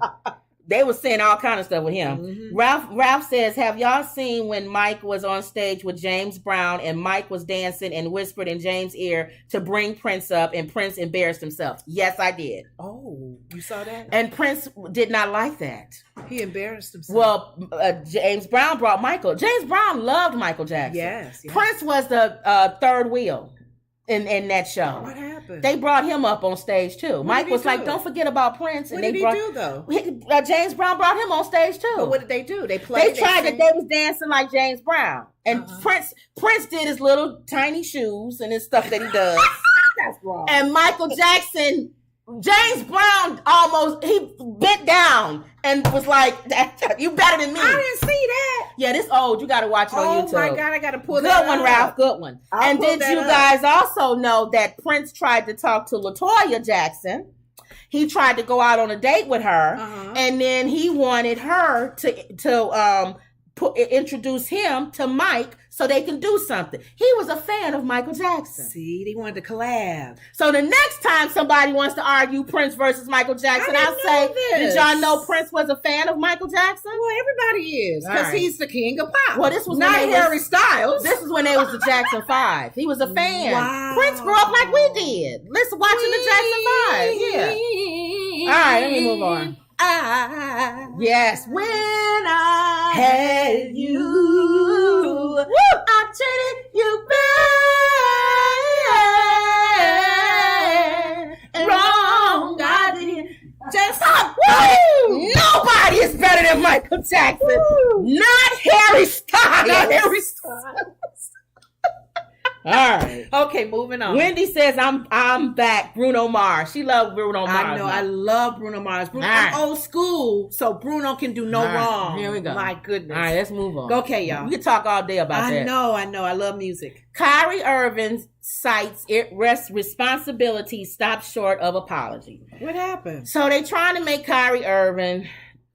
They were saying all kind of stuff with him. Mm-hmm. Ralph says, have y'all seen when Mike was on stage with James Brown and Mike was dancing and whispered in James' ear to bring Prince up and Prince embarrassed himself? Yes, I did. Oh, you saw that? And Prince did not like that. He embarrassed himself. Well, James Brown brought Michael. James Brown loved Michael Jackson. yes. Prince was the third wheel in that show. What happened? They brought him up on stage too. Mike did he was like, do? "Don't forget about Prince." What And did they he brought, do though? James Brown brought him on stage too. But what did they do? They played. They tried sang? that. They was dancing like James Brown, and Uh-huh. Prince did his little tiny shoes and his stuff that he does. That's wrong. And Michael Jackson, James Brown he bent down and was like, "You better than me." I didn't see that. Yeah, this old. You got to watch it on Oh YouTube. my God, I gotta pull Good that one, up. Ralph. Good one. I'll And pull did that you up. guys also know that Prince tried to talk to LaToya Jackson? He tried to go out on a date with her, Uh-huh. and then he wanted her to introduce him to Mike so they can do something. He was a fan of Michael Jackson. See, they wanted to collab. So the next time somebody wants to argue Prince versus Michael Jackson, I I'll didn't say, know this. did y'all know Prince was a fan of Michael Jackson? Well, everybody is All because right. he's the king of pop. Well, this was not when they Harry was- Styles. This is when they was the Jackson 5. He was a fan. Wow. Prince grew up like we did. Listen, watching the Jackson 5. Yeah. All right, let me move on. Yes. When I had you, I treated you bad. Wrong, I didn't. Just woo! Nobody is better than Michael Jackson. Not Harry Styles. Not Harry Styles. All right. Okay, moving on. Wendy says I'm back. Bruno Mars. She loves Bruno Mars. I know. I love Bruno Mars. All I'm right. old school, so Bruno can do no All right, wrong. here we go. My goodness. All right, let's move on. Okay, y'all. We can talk all day about I that. know. I love music. Kyrie Irving cites responsibility stops short of apology. What happened? So they trying to make Kyrie Irving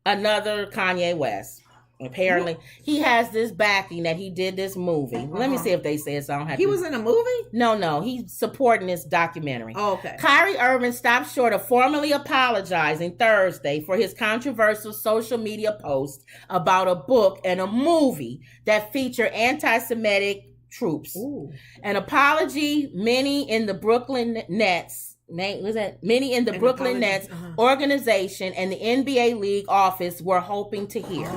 another Kanye West. Apparently, he has this backing that he did this movie. Let me see if they say it so I don't have He was in a movie? No, he's supporting this documentary. Oh, okay. Kyrie Irving stopped short of formally apologizing Thursday for his controversial social media post about a book and a movie that feature anti-Semitic troops. Ooh. An apology many in the Brooklyn Nets organization and the NBA league office were hoping to hear.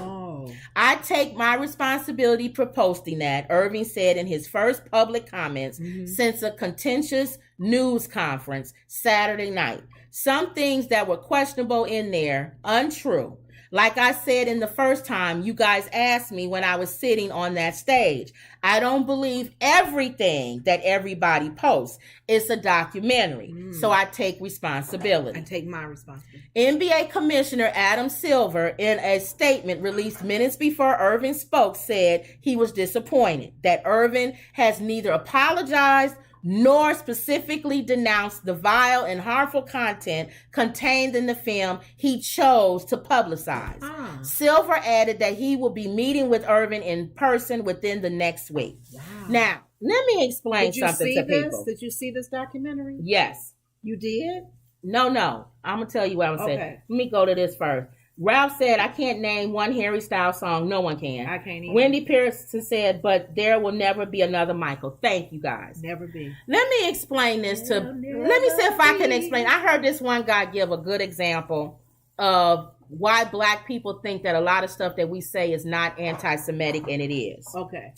I take my responsibility for posting that, Irving said in his first public comments since a contentious news conference Saturday night. Some things that were questionable in there, untrue. Like I said in the first time you guys asked me when I was sitting on that stage, I don't believe everything that everybody posts. It's a documentary. So I take responsibility. I take my responsibility. NBA Commissioner Adam Silver, in a statement released minutes before Irving spoke, said he was disappointed that Irving has neither apologized nor specifically denounced the vile and harmful content contained in the film he chose to publicize. Silver added that he will be meeting with Irving in person within the next week. Wow. Now, let me explain something to people. Did you see this documentary? Yes. You did? No. I'm going to tell you what I'm saying. Okay. Let me go to this first. Ralph said, I can't name one Harry Styles song. No one can. I can't either. Wendy Pearson said, but there will never be another Michael. Thank you, guys. Never be. Let me explain this let me see if I can explain. I heard this one guy give a good example of why Black people think that a lot of stuff that we say is not anti-Semitic, and it is. Okay.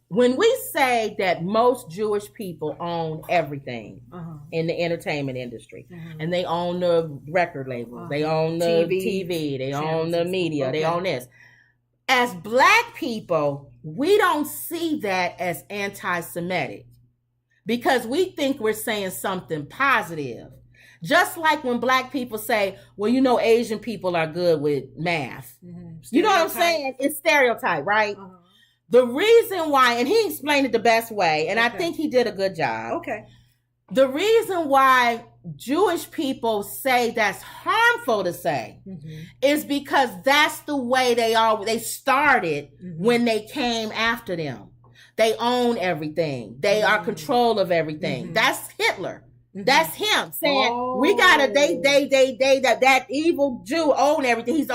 When we say that most Jewish people own everything in the entertainment industry, and they own the record labels, they own the TV, they own the media, they own this. As Black people, we don't see that as anti-Semitic because we think we're saying something positive. Just like when Black people say, well, you know, Asian people are good with math. You know what I'm saying? It's stereotype, right? The reason why, and he explained it the best way, and I think he did a good job. Okay. The reason why Jewish people say that's harmful to say is because that's the way they started when they came after them. They own everything. They are control of everything. That's Hitler. That's him saying we gotta that evil Jew own everything.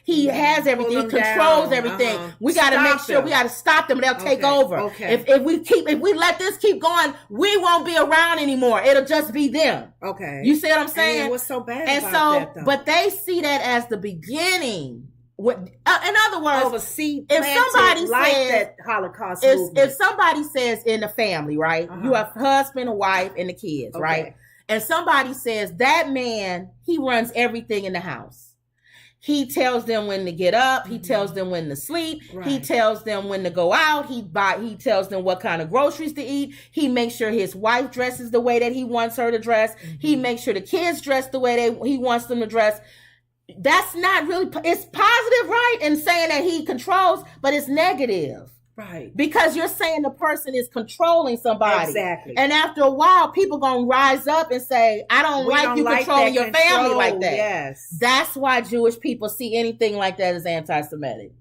He has everything. He controls everything. We gotta make sure we gotta stop them. They'll take over. Okay. If we let this keep going, we won't be around anymore. It'll just be them. Okay. You see what I'm saying? And what's so bad about that, though? But they see that as the beginning. In other words, if somebody says that Holocaust movement. If somebody says in the family, right, you have husband, a wife, and the kids, right, and somebody says that man, he runs everything in the house. He tells them when to get up. He tells them when to sleep. Right. He tells them when to go out. He tells them what kind of groceries to eat. He makes sure his wife dresses the way that he wants her to dress. He makes sure the kids dress the way he wants them to dress. That's not really, it's positive, right? And saying that he controls, but it's negative. Right. Because you're saying the person is controlling somebody. Exactly. And after a while, people going to rise up and say, I don't like you controlling your family like that. Yes. That's why Jewish people see anything like that as anti-Semitic.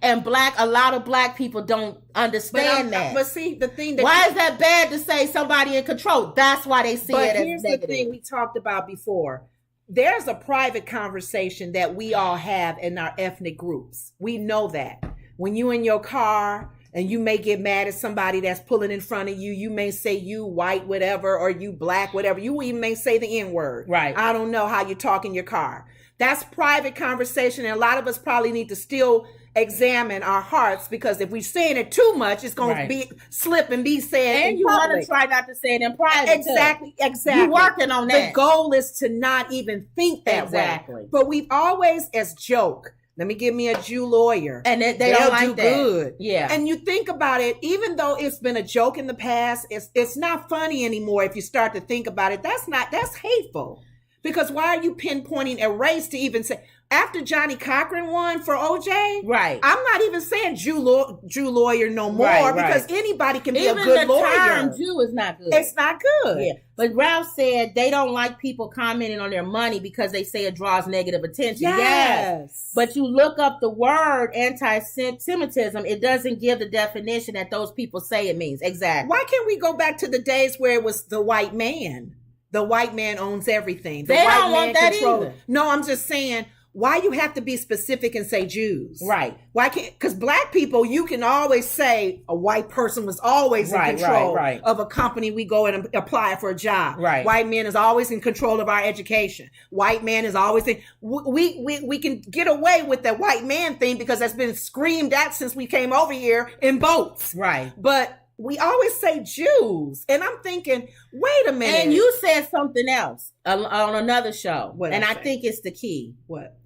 And a lot of Black people don't understand that. But see, the thing that why is that bad to say somebody in control? That's why they see it as negative. But here's the thing we talked about before. There's a private conversation that we all have in our ethnic groups. We know that. When you in your car and you may get mad at somebody that's pulling in front of you, you may say you white, whatever, or you Black, whatever. You even may say the N-word. Right. I don't know how you talk in your car. That's private conversation. And a lot of us probably need to still examine our hearts, because if we're saying it too much, it's going to be slip and be said. And you want to try not to say it in private. Exactly. You're working on that. The goal is to not even think that way. But we've always, as joke, let me give me a Jew lawyer. And they don't like do that. Good. Yeah. And you think about it, even though it's been a joke in the past, it's not funny anymore if you start to think about it. That's hateful. Because why are you pinpointing a race to even say, after Johnny Cochran won for OJ, right? I'm not even saying Jew lawyer no more, because anybody can be even a good lawyer. Even the term Jew is not good. It's not good. Yeah. But Ralph said they don't like people commenting on their money because they say it draws negative attention. Yes. But you look up the word anti-Semitism, it doesn't give the definition that those people say it means. Exactly. Why can't we go back to the days where it was the white man? The white man owns everything. They don't want that either. No, I'm just saying, why you have to be specific and say Jews? Right. Why can't, because black people, you can always say a white person was always in control of a company. We go and apply for a job. Right. White man is always in control of our education. White man is always in, we can get away with that white man thing because that's been screamed at since we came over here in boats. Right. But we always say Jews. And I'm thinking, wait a minute. And you said something else on another show. And I think it's the key. What?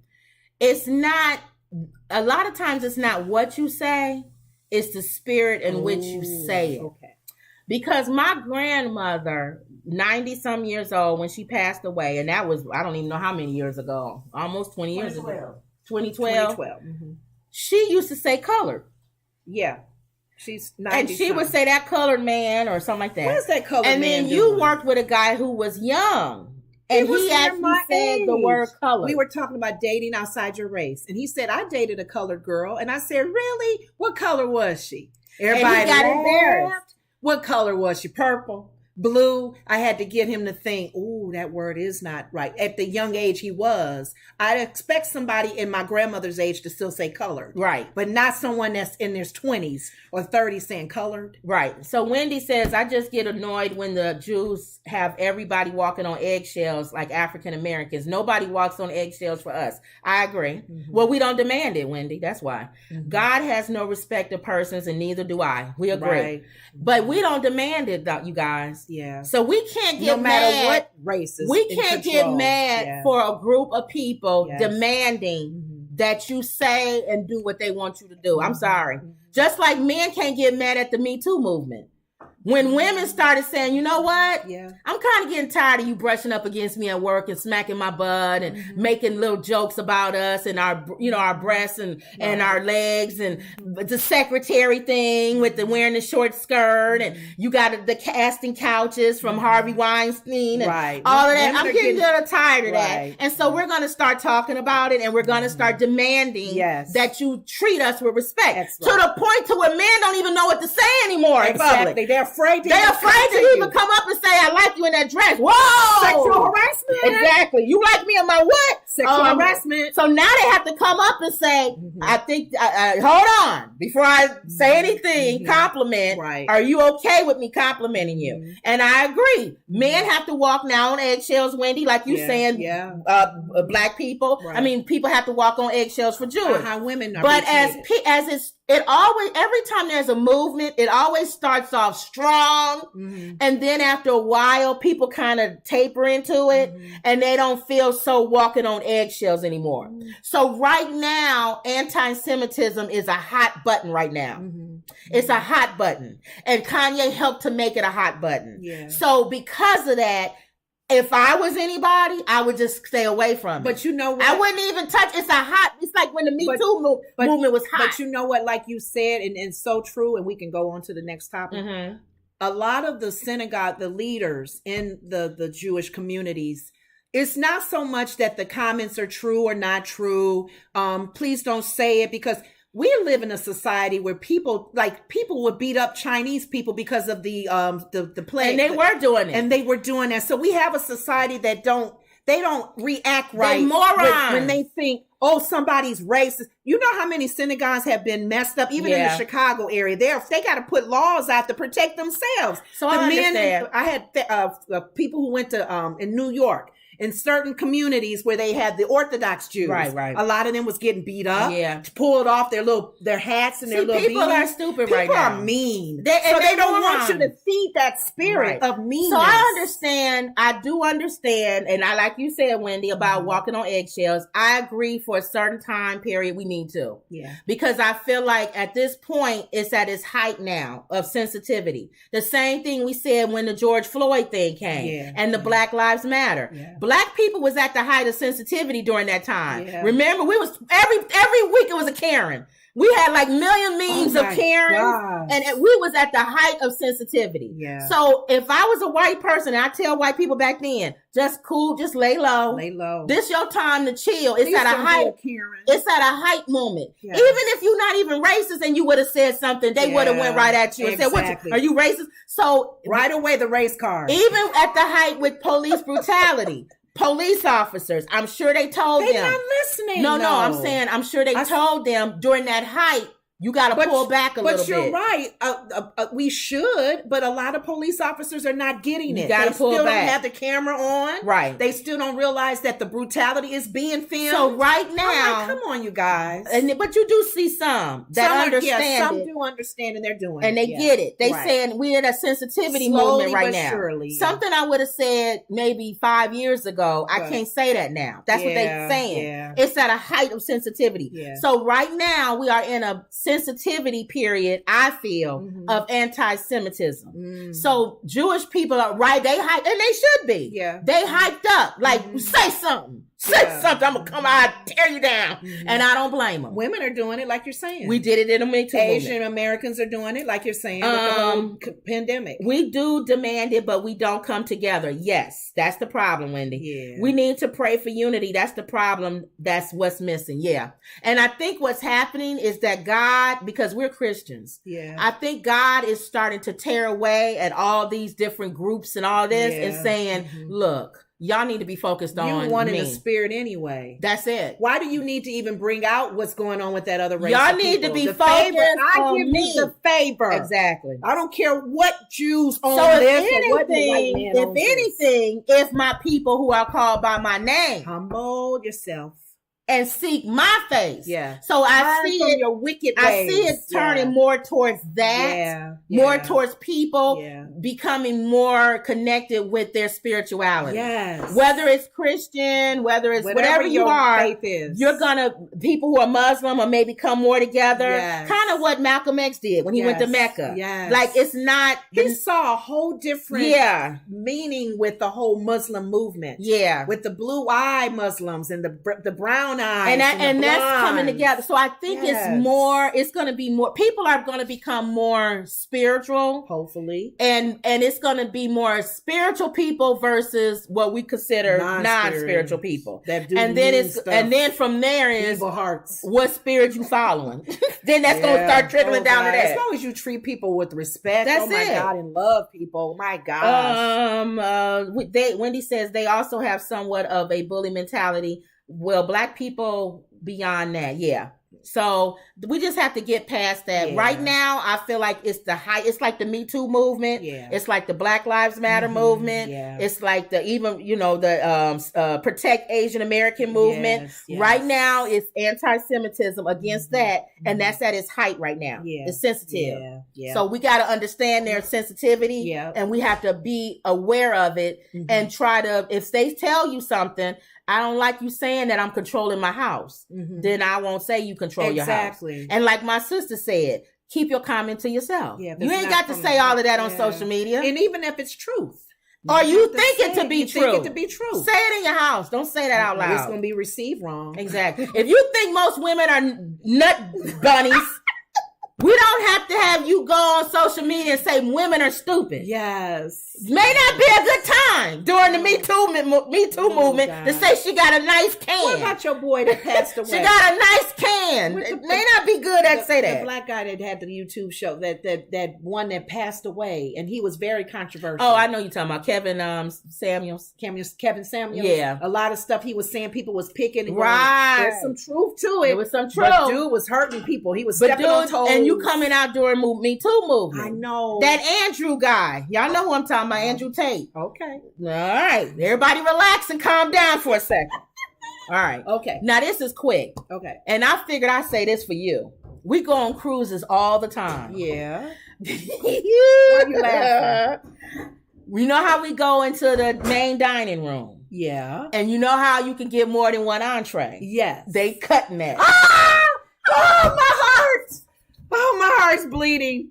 It's not, a lot of times it's not what you say, it's the spirit in which you say it. Okay. Because my grandmother, 90 some years old, when she passed away, and that was, I don't even know how many years ago, almost 20 years ago. 2012. Mm-hmm. She used to say colored. Yeah. She's 90 and she would say that colored man or something like that. What is that colored man? And then you worked with a guy who was young. And he actually said the word color. We were talking about dating outside your race. And he said, I dated a colored girl. And I said, really? What color was she? Everybody got embarrassed. What color was she? Purple? Blue? I had to get him to think, ooh, that word is not right. At the young age he was, I'd expect somebody in my grandmother's age to still say colored. Right. But not someone that's in their 20s or 30s saying colored. Right. So Wendy says, I just get annoyed when the Jews have everybody walking on eggshells like African Americans. Nobody walks on eggshells for us. I agree. Mm-hmm. Well, we don't demand it, Wendy. That's why. Mm-hmm. God has no respect of persons and neither do I. We agree. Right. But we don't demand it, you guys. Yeah. So we can't get no matter mad. What race is we can't get mad for a group of people demanding that you say and do what they want you to do. I'm sorry. Just like men can't get mad at the Me Too movement. When women started saying, you know what? Yeah. I'm kind of getting tired of you brushing up against me at work and smacking my butt and making little jokes about us and our, our breasts and our legs and the secretary thing with the wearing the short skirt and you got the casting couches from Harvey Weinstein and all of that. I'm getting a little tired of that. And so we're going to start talking about it and we're going to start demanding that you treat us with respect to the point to where men don't even know what to say anymore in public. They're afraid to even come up and say, I like you in that dress. Whoa! Sexual harassment. Exactly. You like me in my what? Sexual harassment. So now they have to come up and say, I think, hold on. Before I say anything, compliment. Right. Are you okay with me complimenting you? And I agree. Men have to walk now on eggshells, Wendy, like you saying, black people. Right. I mean, people have to walk on eggshells for Jewish. Women are but as it's, it always, every time there's a movement, it always starts off strong. And then after a while, people kind of taper into it and they don't feel so walking on eggshells anymore. So right now, anti-Semitism is a hot button right now. It's a hot button. And Kanye helped to make it a hot button. Yeah. So because of that, if I was anybody, I would just stay away from it. But you know what? I wouldn't even touch. It's like when the Me Too movement was hot. But you know what? Like you said, and so true, and we can go on to the next topic. A lot of the synagogue, the leaders in the Jewish communities, it's not so much that the comments are true or not true. Please don't say it, because we live in a society where people would beat up Chinese people because of the plague. And they were doing it. And they were doing that. So we have a society that don't react right. They morons. When they think, oh, somebody's racist. You know how many synagogues have been messed up, even in the Chicago area. They got to put laws out to protect themselves. So I understand. I had people who went to in New York. In certain communities where they had the Orthodox Jews, right. A lot of them was getting beat up, pulled off their hats and their little people beanies. Are stupid right now. People are mean. They don't want you to feed that spirit of meanness. So I do understand, and I, like you said, Wendy, about walking on eggshells. I agree for a certain time period we need need to. Yeah. Because I feel like at this point, it's at its height now of sensitivity. The same thing we said when the George Floyd thing came and the Black Lives Matter. Yeah. Black people was at the height of sensitivity during that time. Yeah. Remember, we was every week it was a Karen. We had like million memes of Karen, and we was at the height of sensitivity. Yeah. So if I was a white person, and I tell white people back then, just cool, just lay low. Lay low. This your time to chill. It's at a height. It's at a height moment. Yes. Even if you're not even racist and you would have said something, they would have went right at you and said, "What? Are you racist?" So right away the race card. Even at the height with police brutality. Police officers, I'm sure they told them. They're not listening. No, I'm saying I'm sure they told them during that height, you got to pull back a little bit. But you're right. We should, but a lot of police officers are not getting it. You got to pull back. They still don't have the camera on. Right. They still don't realize that the brutality is being filmed. So right now, come on, you guys. But you do see some that understand. Some do understand, and they're doing and they get it. They saying we're in a sensitivity movement right now. Surely, something I would have said maybe 5 years ago. I can't say that now. That's what they're saying. Yeah. It's at a height of sensitivity. Yeah. So right now we are in a sensitivity period, I feel, of anti-Semitism. So Jewish people are right, they hyped, and they should be. Yeah. They hyped up, like, say something. Say something, I'm going to come out and tear you down. And I don't blame them. Women are doing it like you're saying. We did it in a Me Too Asian movement. Americans are doing it like you're saying with the whole pandemic. We do demand it, but we don't come together. Yes, that's the problem, Wendy. Yeah. We need to pray for unity. That's the problem. That's what's missing. Yeah. And I think what's happening is that God, because we're Christians, I think God is starting to tear away at all these different groups and all this and saying, look, y'all need to be focused on you one me. In the spirit anyway. That's it. Why do you need to even bring out what's going on with that other race? Y'all need to be focused I give me. you the favor. Exactly. I don't care what Jews own so this anything, or what the white man owns anything, if my people who are called by my name humble yourself and seek my face. Yeah. So I see it. Your wicked ways. I see it turning more towards that. Yeah. More towards people becoming more connected with their spirituality. Yes. Whether it's Christian, whether it's whatever you are, faith is. you're gonna people who are Muslim or maybe come more together. Yes. Kind of what Malcolm X did when he went to Mecca. Yes. Like it's not. He saw a whole different meaning with the whole Muslim movement. Yeah. With the blue-eyed Muslims and the brown eyes and that's coming together. So I think it's going to be more, people are going to become more spiritual. Hopefully. And it's going to be more spiritual people versus what we consider non-spiritual people. And then from there is evil hearts. What spirit you following. Then that's going to start trickling down to that. As long as you treat people with respect. That's my God, and love people. My gosh. Wendy says they also have somewhat of a bully mentality. Well, Black people beyond that, So we just have to get past that. Right now, I feel like it's it's like the Me Too movement. Yeah. It's like the Black Lives Matter movement. Yeah. It's like the Protect Asian American movement. Yes, yes. Right now, it's anti-Semitism against that, and that's at its height right now. Yeah. It's sensitive. Yeah. Yeah. So we got to understand their sensitivity, and we have to be aware of it and try to, if they tell you something, I don't like you saying that I'm controlling my house. Then I won't say you control your house. And like my sister said, keep your comment to yourself. Yeah, you ain't got to say all of that on social media. And even if it's truth. Or you think it to be true. Think it to be true. Say it in your house. Don't say that out loud. It's going to be received wrong. Exactly. If you think most women are nut bunnies, we don't have to have you go on social media and say women are stupid. Yes. May not be a good time during the Me Too movement to say she got a nice can. What about your boy that passed away? She got a nice can. It may not be good to say that. The black guy that had the YouTube show, that one that passed away, and he was very controversial. Oh, I know you're talking about Kevin Samuels. Kevin Samuels. Yeah. A lot of stuff he was saying people was picking. And right. There's some truth to it. There was some truth. But dude was hurting people. He was stepping on toes. And you coming out during Me Too movement. I know. That Andrew guy. Y'all know who I'm talking about, Andrew Tate. Okay. All right. Everybody relax and calm down for a second. All right. Okay. Now this is quick. Okay. And I figured I'd say this for you. We go on cruises all the time. Yeah. Why are you laughing? You know how we go into the main dining room? Yeah. And you know how you can get more than one entree? Yes. They cutting that. Oh, my heart. Oh, my heart's bleeding.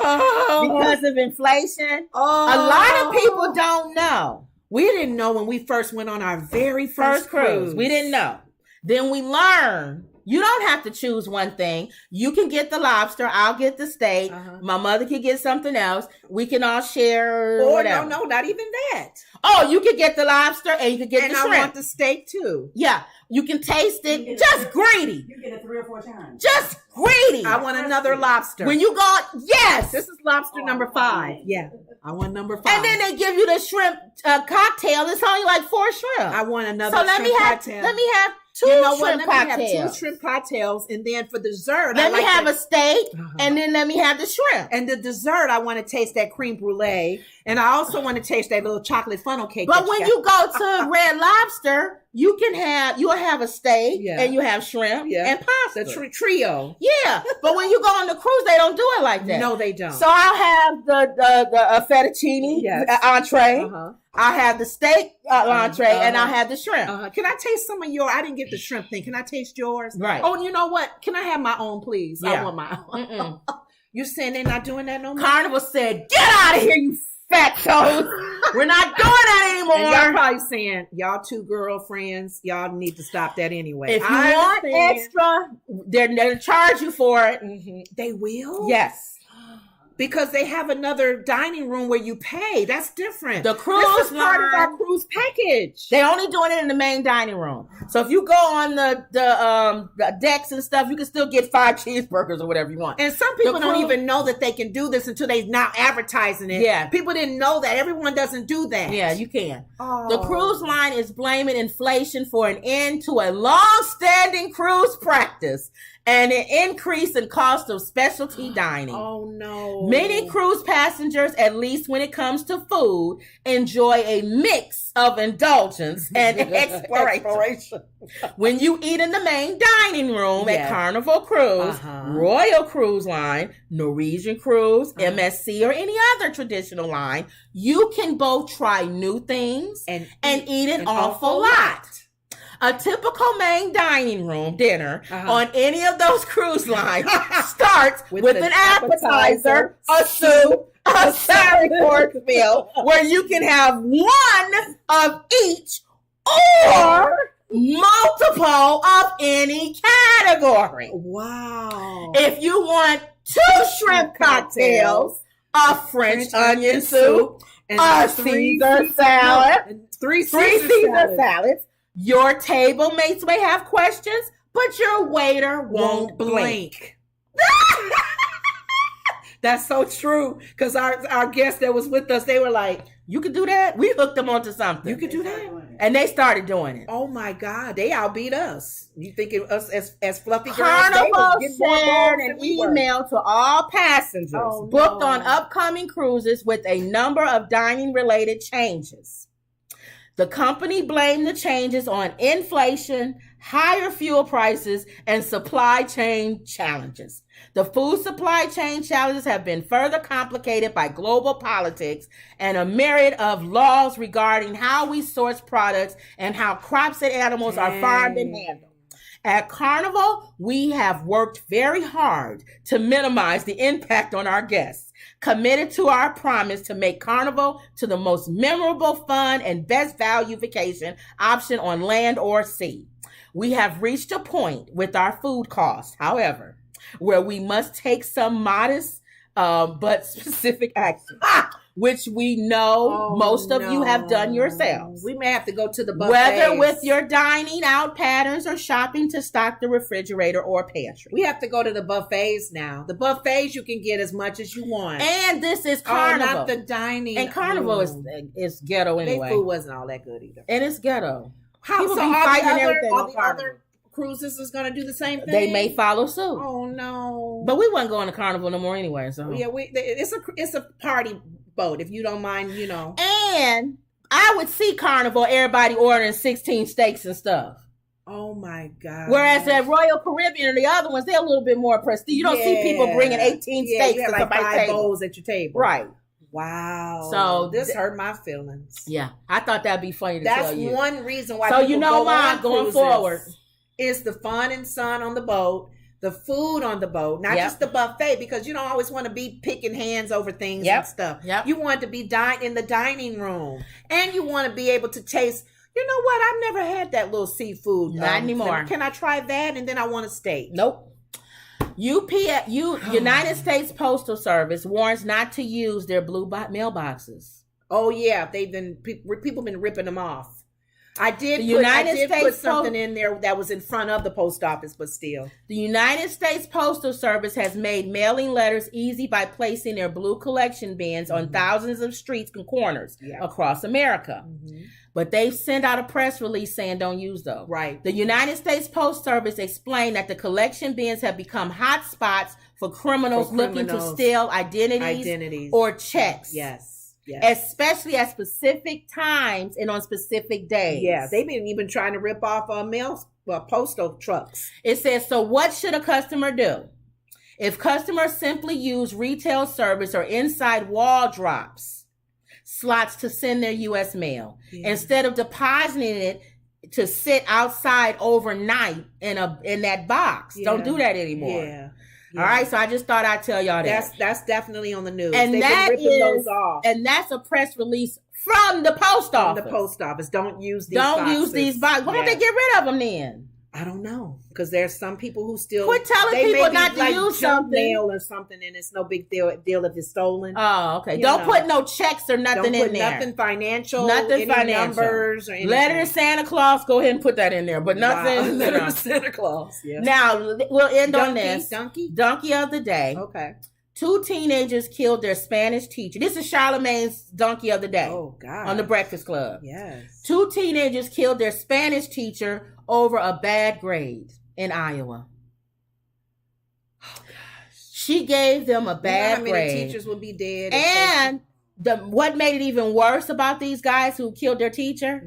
Oh. Because of inflation. Oh. A lot of people don't know. We didn't know when we first went on our very first cruise. We didn't know. Then we learned. You don't have to choose one thing. You can get the lobster. I'll get the steak. My mother can get something else. We can all share whatever. No, not even that. Oh, you could get the lobster and you could get the shrimp. And I want the steak too. Yeah, you can taste it. Just greedy. You get it 3 or 4 times. Just greedy. I want another lobster. When you go, yes. This is lobster number 5. Yeah, I want number 5. And then they give you the shrimp cocktail. It's only like 4 shrimp. I want another so shrimp cocktail. Let me have 2 shrimp cocktails. Let me have 2 shrimp cocktails, and then for dessert, let me have a steak, and then let me have the shrimp. And the dessert, I want to taste that creme brulee, and I also want to taste that little chocolate funnel cake. But when you go to Red Lobster, you'll have a steak, and you have shrimp and pasta. The trio. Yeah, but when you go on the cruise, they don't do it like that. No, they don't. So I'll have the fettuccine entree. I'll have the steak entree, and I'll have the shrimp. Can I taste some of yours? I didn't get the shrimp thing. Can I taste yours? Right. Oh, you know what? Can I have my own, please? Yeah. I want my own. You saying they're not doing that no more? Carnival said, "Get out of here, you fat toes. We're not doing that anymore." And y'all probably saying, y'all 2 girlfriends, y'all need to stop that anyway. If you want extra, they're going to charge you for it. They will? Yes. Because they have another dining room where you pay. That's different. The cruise this is part of our cruise package. They're only doing it in the main dining room. So if you go on the decks and stuff, you can still get 5 cheeseburgers or whatever you want. And some people don't even know that they can do this until they're now advertising it. Yeah. People didn't know that. Everyone doesn't do that. Yeah, you can. Oh. The cruise line is blaming inflation for an end to a long-standing cruise practice and an increase in cost of specialty dining. Oh, no. Many cruise passengers, at least when it comes to food, enjoy a mix of indulgence and exploration. When you eat in the main dining room at Carnival Cruise, Royal Cruise Line, Norwegian Cruise, MSC, or any other traditional line, you can both try new things and eat an awful lot. A typical main dining room dinner on any of those cruise lines starts with an appetizer, a soup, a salad course meal, where you can have one of each or multiple of any category. Wow. If you want 2 shrimp cocktails, a French onion soup, a Caesar salad, and 3 Caesar salads, your table mates may have questions, but your waiter won't blink. That's so true. Because our guest that was with us, they were like, "You could do that?" We hooked them onto something. You could do that? And they started doing it. Oh my God. They outbeat us. You thinking us as fluffy girls? Carnival shared an email to all passengers booked on upcoming cruises with a number of dining related changes. The company blamed the changes on inflation, higher fuel prices, and supply chain challenges. The food supply chain challenges have been further complicated by global politics and a myriad of laws regarding how we source products and how crops and animals are farmed and handled. At Carnival, we have worked very hard to minimize the impact on our guests, committed to our promise to make Carnival to the most memorable, fun, and best value vacation option on land or sea. We have reached a point with our food costs, however, where we must take some modest but specific action, which we know most of you have done yourselves. We may have to go to the buffets. Whether with your dining out patterns or shopping to stock the refrigerator or pantry. We have to go to the buffets now. The buffets, you can get as much as you want. And this is Carnival. Not the dining. And Carnival is ghetto anyway. Their food wasn't all that good either. And it's ghetto. People be fighting everything on Carnival. Other cruises is going to do the same thing? They may follow suit. Oh, no. But we wasn't going to Carnival no more anyway. So yeah, it's a party boat, if you don't mind, you know. And I would see Carnival, everybody ordering 16 steaks and stuff. Oh my God. Whereas at Royal Caribbean or the other ones, they're a little bit more prestige. You don't see people bringing 18 steaks you have to like 5 table. bowls at your table. Right. Wow. So this hurt my feelings. Yeah. I thought that'd be funny to tell you. That's one reason why so people you know go why on going cruises forward. Is the fun and sun on the boat, the food on the boat, not just the buffet, because you don't always want to be picking hands over things and stuff. You want to be in the dining room, and you want to be able to taste. You know what? I've never had that little seafood. Not anymore. Can I try that? And then I want a steak. Nope. United States Postal Service warns not to use their blue mailboxes. Oh yeah, people been ripping them off. I did put something in there that was in front of the post office, but still. The United States Postal Service has made mailing letters easy by placing their blue collection bins on thousands of streets and corners across America. But they've sent out a press release saying don't use those. Right. The United States Post Service explained that the collection bins have become hot spots for criminals looking to steal identities or checks. Yes. Especially at specific times and on specific days. Yeah, they've been even trying to rip off postal trucks. It says, so what should a customer do? If customers simply use retail service or inside wall drops slots to send their U.S. mail, instead of depositing it to sit outside overnight in that box. Don't do that anymore. Yeah. All right, so I just thought I'd tell y'all that. That's definitely on the news. And they've been ripping those off. And that's a press release from the post office. From the post office. Don't use these boxes. Why don't they get rid of them then? I don't know. Because there's some people who still... Quit telling people not to use something. Mail or something, and it's no big deal if it's stolen. Oh, okay. Don't put no checks or nothing in there. Nothing financial. Nothing financial. Numbers or anything. Letter to Santa Claus, go ahead and put that in there. But nothing... Letter to Santa Claus. Yeah. Now, we'll end on this. Donkey of the day. Okay. 2 teenagers killed their Spanish teacher. This is Charlamagne's donkey of the day. Oh, God. On the Breakfast Club. Yes. 2 teenagers killed their Spanish teacher over a bad grade in Iowa. Oh, gosh. She gave them a bad grade. How many teachers would be dead? And what made it even worse about these guys who killed their teacher,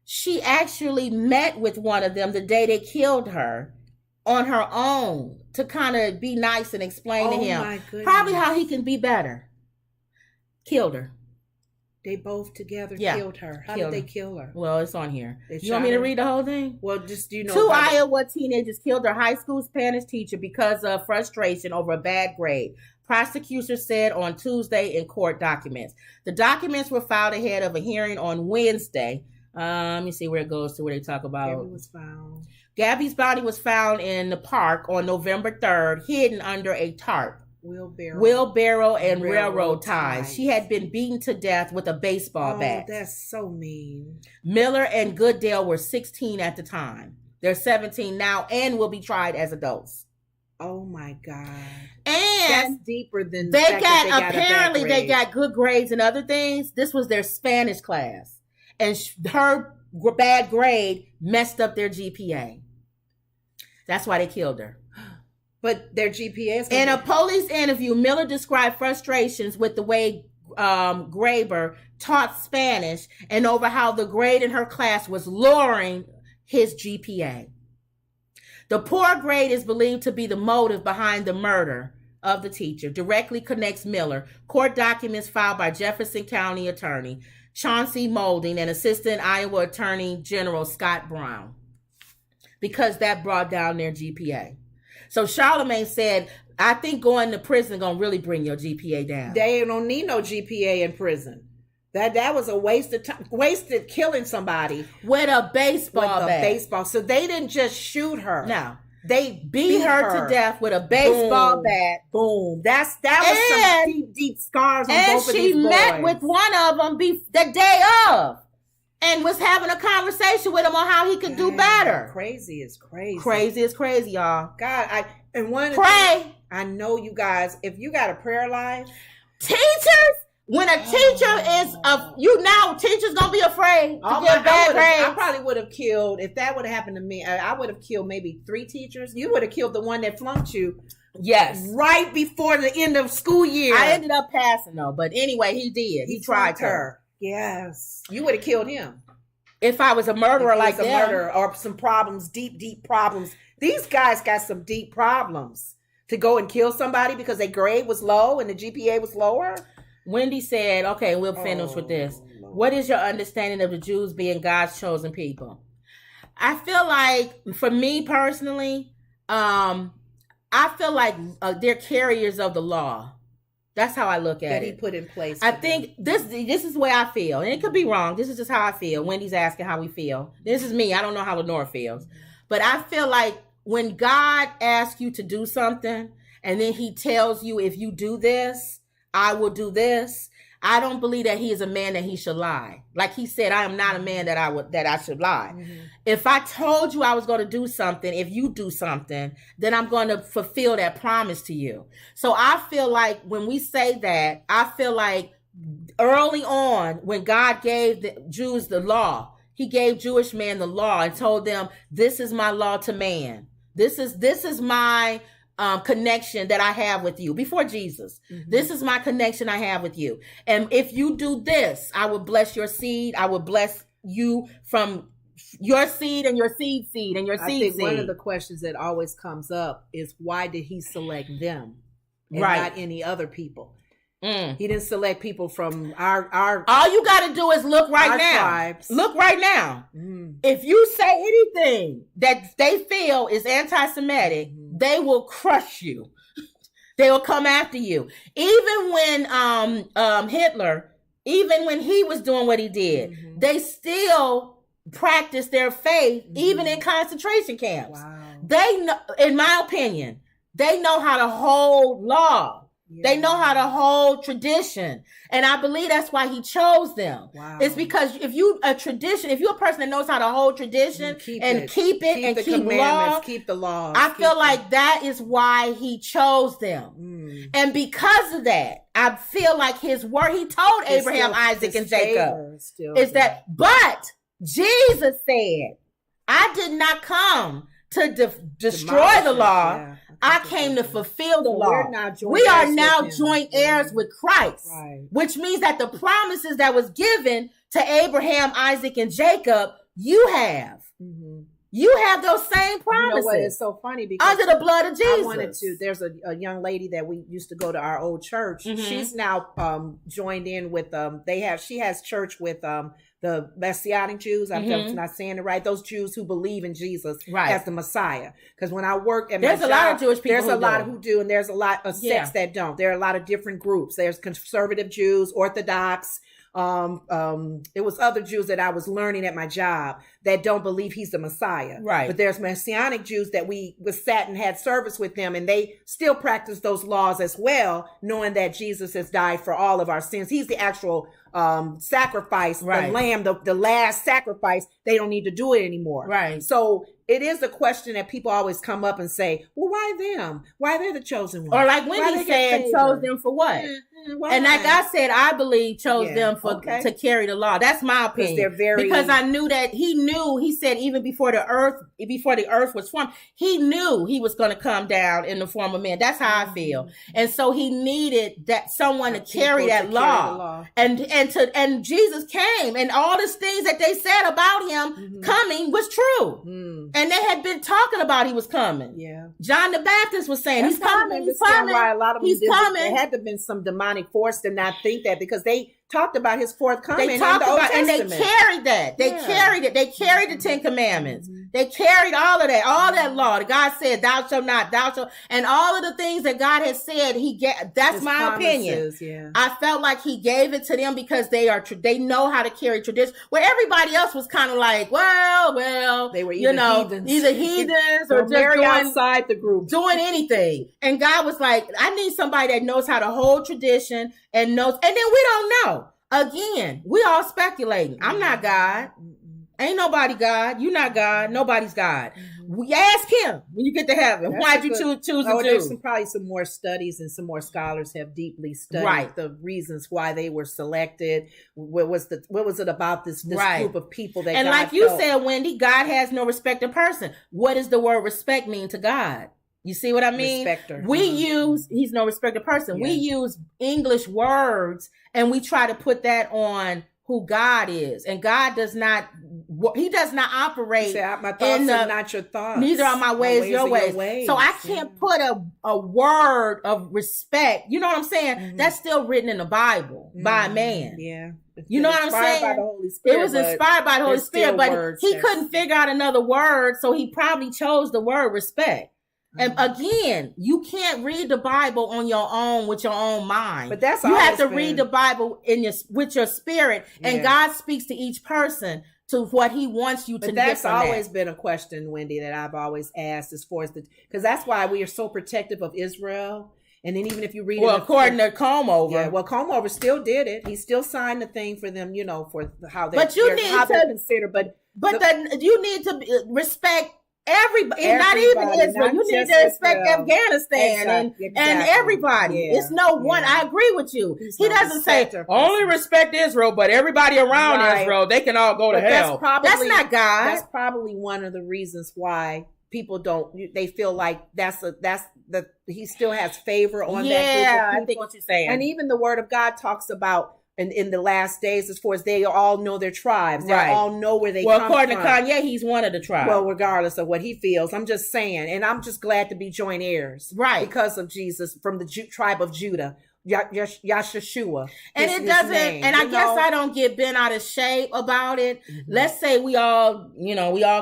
she actually met with one of them the day they killed her on her own to kind of be nice and explain to him probably how he can be better. Killed her. They both together killed her. How did they kill her? Well, it's on here. You want me to read the whole thing? Well, just 2 Iowa teenagers killed their high school Spanish teacher because of frustration over a bad grade. Prosecutors said on Tuesday in court documents. The documents were filed ahead of a hearing on Wednesday. Let me see where it goes to where they talk about. Gabby's body was found in the park on November 3rd, hidden under a tarp. Wheelbarrow and railroad ties. She had been beaten to death with a baseball bat. Oh, that's so mean. Miller and Goodale were 16 at the time. They're 17 now and will be tried as adults. Oh my God. And that's deeper than they got good grades and other things. This was their Spanish class. And her bad grade messed up their GPA. That's why they killed her. But their GPA is... In a police interview, Miller described frustrations with the way Graber taught Spanish and over how the grade in her class was lowering his GPA. The poor grade is believed to be the motive behind the murder of the teacher. Directly connects Miller. Court documents filed by Jefferson County Attorney Chauncey Molding and Assistant Iowa Attorney General Scott Brown. Because that brought down their GPA. So Charlamagne said, I think going to prison going to really bring your GPA down. They don't need no GPA in prison. That was a waste of time. Wasted killing somebody. With a baseball bat. So they didn't just shoot her. No. They beat her to death with a baseball bat. Boom. That was some deep scars on both of these boys. And she met with one of them the day of. And was having a conversation with him on how he could do better. Crazy is crazy. Crazy is crazy, y'all. God, pray. I know you guys, if you got a prayer life. Teachers, when a teacher is, teachers gonna be afraid to get bad grades. I probably would have killed, if that would have happened to me, I would have killed maybe 3 teachers. You would have killed the one that flunked you. Yes. Right before the end of school year. I ended up passing though, but anyway, he did. He tried her. Yes. You would have killed him. If I was a murderer murderer or some problems, deep problems. These guys got some deep problems to go and kill somebody because their grade was low and the GPA was lower. Wendy said, okay, we'll finish with this. Lord. What is your understanding of the Jews being God's chosen people? I feel like, for me personally, I feel like they're carriers of the law. That's how I look at that it. he put in place. I think this is the way I feel, and it could be wrong. This is just how I feel. Wendy's asking how we feel. This is me. I don't know how Lenore feels, but I feel like when God asks you to do something, and then He tells you, if you do this, I will do this. I don't believe that He is a man that He should lie. Like He said, I am not a man that I should lie. Mm-hmm. If I told you I was going to do something, if you do something, then I'm going to fulfill that promise to you. So I feel like when we say that, I feel like early on when God gave the Jews the law, He gave Jewish men the law and told them, this is my law to man. This is my connection that I have with you before Jesus. Mm-hmm. This is my connection I have with you. And if you do this, I will bless your seed. I will bless you from your seed and your seed and your seed. I think one of the questions that always comes up is, why did He select them and not any other people? He didn't select people from our all you got to do is look right now. Tribes. Look right now. If you say anything that they feel is anti-Semitic, they will crush you. They will come after you. Even when Hitler, even when he was doing what he did, they still practiced their faith, even in concentration camps. Wow. They know, in my opinion, they know how to hold law. Yeah. They know how to hold tradition. And I believe that's why He chose them. Wow. It's because if you're a person that knows how to hold tradition keep the law, I feel like that is why He chose them. And because of that, I feel like His word, He told Abraham, Isaac, and Jacob, is that, but Jesus said, I did not come to destroy the law. Yeah. I came to fulfill the law. We are now joint heirs with Christ, which means that the promises that was given to Abraham, Isaac, and Jacob, you have. You have those same promises. You know what? It's so funny because under the blood of Jesus. There's a young lady that we used to go to our old church. She's now joined in with she has church with the Messianic Jews. I'm not saying it right. Those Jews who believe in Jesus as the Messiah. Because when I work at my job, there's a lot of Jewish people. There's a lot who do, and there's a lot of sects that don't. There are a lot of different groups. There's conservative Jews, Orthodox. It was other Jews that I was learning at my job that don't believe He's the Messiah. Right. But there's Messianic Jews that we sat and had service with them, and they still practice those laws as well, knowing that Jesus has died for all of our sins. He's the actual sacrifice, the lamb, the last sacrifice. They don't need to do it anymore. Right. So it is a question that people always come up and say, well, why them? Why they're the chosen ones? Or like Wendy said, chose them for what? And like I said, I believe chose them for to carry the law. That's my opinion. Because I knew that he said even before the earth was formed, He knew He was going to come down in the form of man. That's how I feel. And so He needed someone to carry that law. And Jesus came, and all these things that they said about Him coming was true. And they had been talking about He was coming. Yeah. John the Baptist was saying, He's coming. He's coming. Why a lot of them there had to have been some demonic force to not think that, because they talked about His forthcoming. They talked about, and they carried that. They carried it. They carried the 10 Commandments. They carried all of that, all that law. God said, "Thou shalt not, thou shalt," and all of the things that God has said. That's His my opinion. Yeah. I felt like He gave it to them because they know how to carry tradition. Where everybody else was kind of like, well, they were either heathens or just very outside the group, doing anything. And God was like, I need somebody that knows how to hold tradition and knows. And then we don't know. Again, we all speculating. I'm not God. Ain't nobody God. You're not God. Nobody's God. We ask Him when you get to heaven. Why'd you choose to do? There's probably some more studies, and some more scholars have deeply studied the reasons why they were selected. What was it about this group of people that? And God like you said, Wendy, God has no respect of person. What does the word respect mean to God? You see what I mean? Respecter. He's no respecter person. Yeah. We use English words and we try to put that on who God is. And God does not, He does not operate. My thoughts are not your thoughts. Neither are my ways your ways. So I can't put a word of respect. You know what I'm saying? That's still written in the Bible by a man. Yeah. You know what I'm saying? By the Holy Spirit, it was inspired by the Holy Spirit, but he couldn't figure out another word. So he probably chose the word respect. And again, you can't read the Bible on your own with your own mind. But that's you have to always read been- the Bible with your spirit, and Yeah. God speaks to each person to what He wants you to But get that's from always that. been a question, Wendy, that I've always asked as far as because that's why we are so protective of Israel. And then even if you read Well, it, according to Comeover, yeah, well, Comeover still did it. He still signed the thing for them, for how they But you need how they're to- considered. But you need to respect everybody, not even Everybody, Israel. not You need just to respect Israel. Afghanistan and Exactly. everybody. Yeah. It's no one. Yeah. I agree with you. He's He not doesn't say respecter of only persons. respect Israel, but everybody around Right. Israel, they can all go to But hell. That's not God. That's probably one of the reasons why people don't. They feel like he still has favor on that group of Yeah, people. I think what you're saying. And even the Word of God talks about in the last days, as far as they all know their tribes, they Right. all know where they well, come according from. to Kanye, he's one of the tribes. Well, regardless of what he feels, I'm just saying, and I'm just glad to be joint heirs, Right. because of Jesus from the tribe of Judah, Yashashua, and it doesn't, and I guess I don't get bent out of shape about it. Let's say we all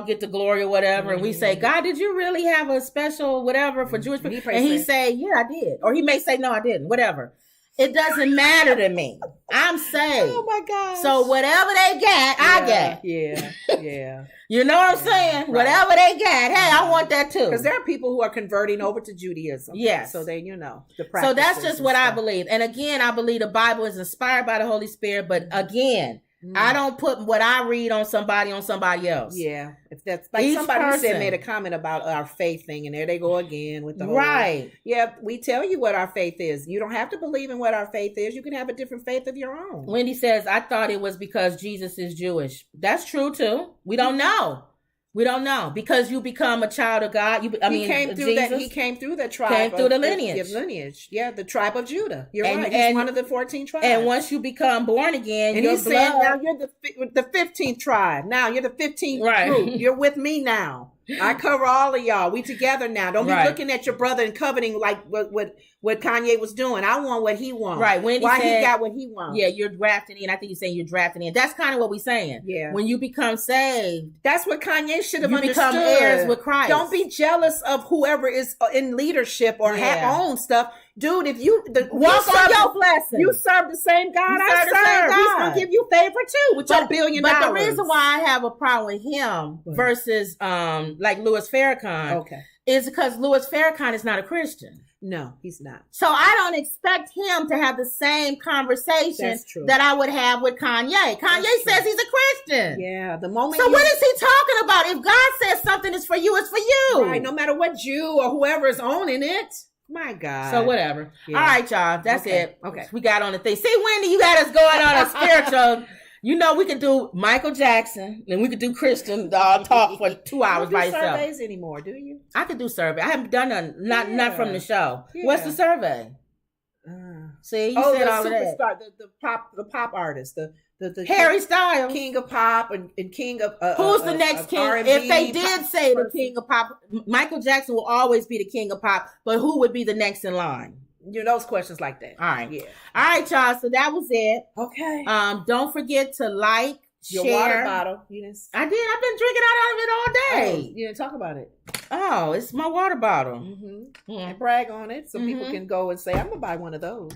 get the glory or whatever, and we say, God, did you really have a special whatever for Jewish people? And he say, yeah, I did. Or he may say, no, I didn't, whatever. It doesn't matter to me. I'm saved. Oh my God. So whatever they got, I got. Yeah. You know what I'm saying? Right. Whatever they got, hey, I want that too. Because there are people who are converting over to Judaism. Yes. So they, the So that's practices just and what I stuff. believe. And again, I believe the Bible is inspired by the Holy Spirit. But again, I don't put what I read on somebody else. Yeah. If that's like Each somebody person. made a comment about our faith thing, and there they go again with the whole, Right. Yeah, we tell you what our faith is. You don't have to believe in what our faith is. You can have a different faith of your own. Wendy says, I thought it was because Jesus is Jewish. That's true too. We don't know. We don't know. Because you become a child of God. He came through Jesus He came through the tribe. came through the of- lineage. Yeah, the tribe of Judah. You're And- right. and- He's one of the 14 tribes. And once you become born again, And your he's saying, blood. now you're the 15th tribe. Now you're the 15th Right. group. You're with me now. I cover all of y'all. We together now. Don't be Right. looking at your brother and coveting like what Kanye was doing. I want what he wants. Right. Wendy Why said, he got what he wants. Yeah, you're drafted in. I think you're saying you're drafted in. That's kind of what we're saying. Yeah. When you become saved, That's what Kanye should have you understood. become heirs with Christ. Don't be jealous of whoever is in leadership or Yeah. own stuff. Dude, if you walk you on serve- your blessing. You serve the same God You I serve the same serve. He's God. gonna give you favor too with your $1 billion. But the reason why I have a problem with him versus like Louis Farrakhan is because Louis Farrakhan is not a Christian. No, he's not. So I don't expect him to have the same conversation That's true. that I would have with Kanye. Kanye says he's a Christian. Yeah, the moment. So what is he talking about? If God says something is for you, it's for you. Right, no matter what Jew or whoever is owning it. My God. So whatever. Yeah. All right, y'all. That's Okay. it. Okay. We got on the thing. See, Wendy, you got us going on a spiritual. You know, we could do Michael Jackson and we could do Christian talk for 2 hours You by don't do yourself. surveys anymore, do you? I could do survey. I haven't done none. Not from the show. Yeah. What's the survey? See, you said the all of that. superstar, the pop artist, the Harry Styles. king of pop and king of Who's the next king? R&B If they did pop say the person. king of pop, Michael Jackson will always be the king of pop. But who would be the next in line? those questions like that. All right. Yeah. All right, y'all. So that was it. Okay. Don't forget to like, Your share. water bottle. You didn't. I did. I've been drinking out of it all day. You didn't talk about it. Oh, it's my water bottle. Mm-hmm. Mm. And brag on it so people can go and say, "I'm gonna buy one of those."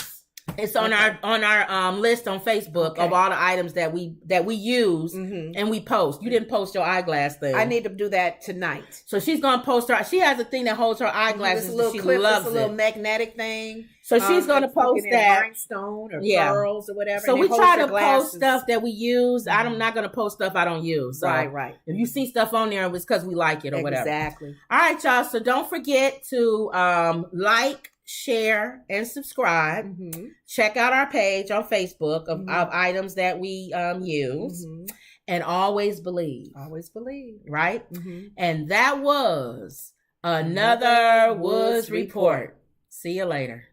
It's on our list on Facebook of all the items that we use and we post. You didn't post your eyeglass thing. I need to do that tonight. So she's gonna post her. She has a thing that holds her eyeglasses. It's a little she clip. loves It's a little it. magnetic thing. So she's gonna it's looking post at that. rhinestone or Yeah. pearls or whatever. So and we it holds try your to glasses. post stuff that we use. I'm not gonna post stuff I don't use. So Right. if you see stuff on there, it's because we like it or whatever. Exactly. All right, y'all. So don't forget to like, share, and subscribe. Mm-hmm. Check out our page on Facebook of items that we use. Mm-hmm. And always believe. Always believe. Right? Mm-hmm. And that was another Woods Report. See you later.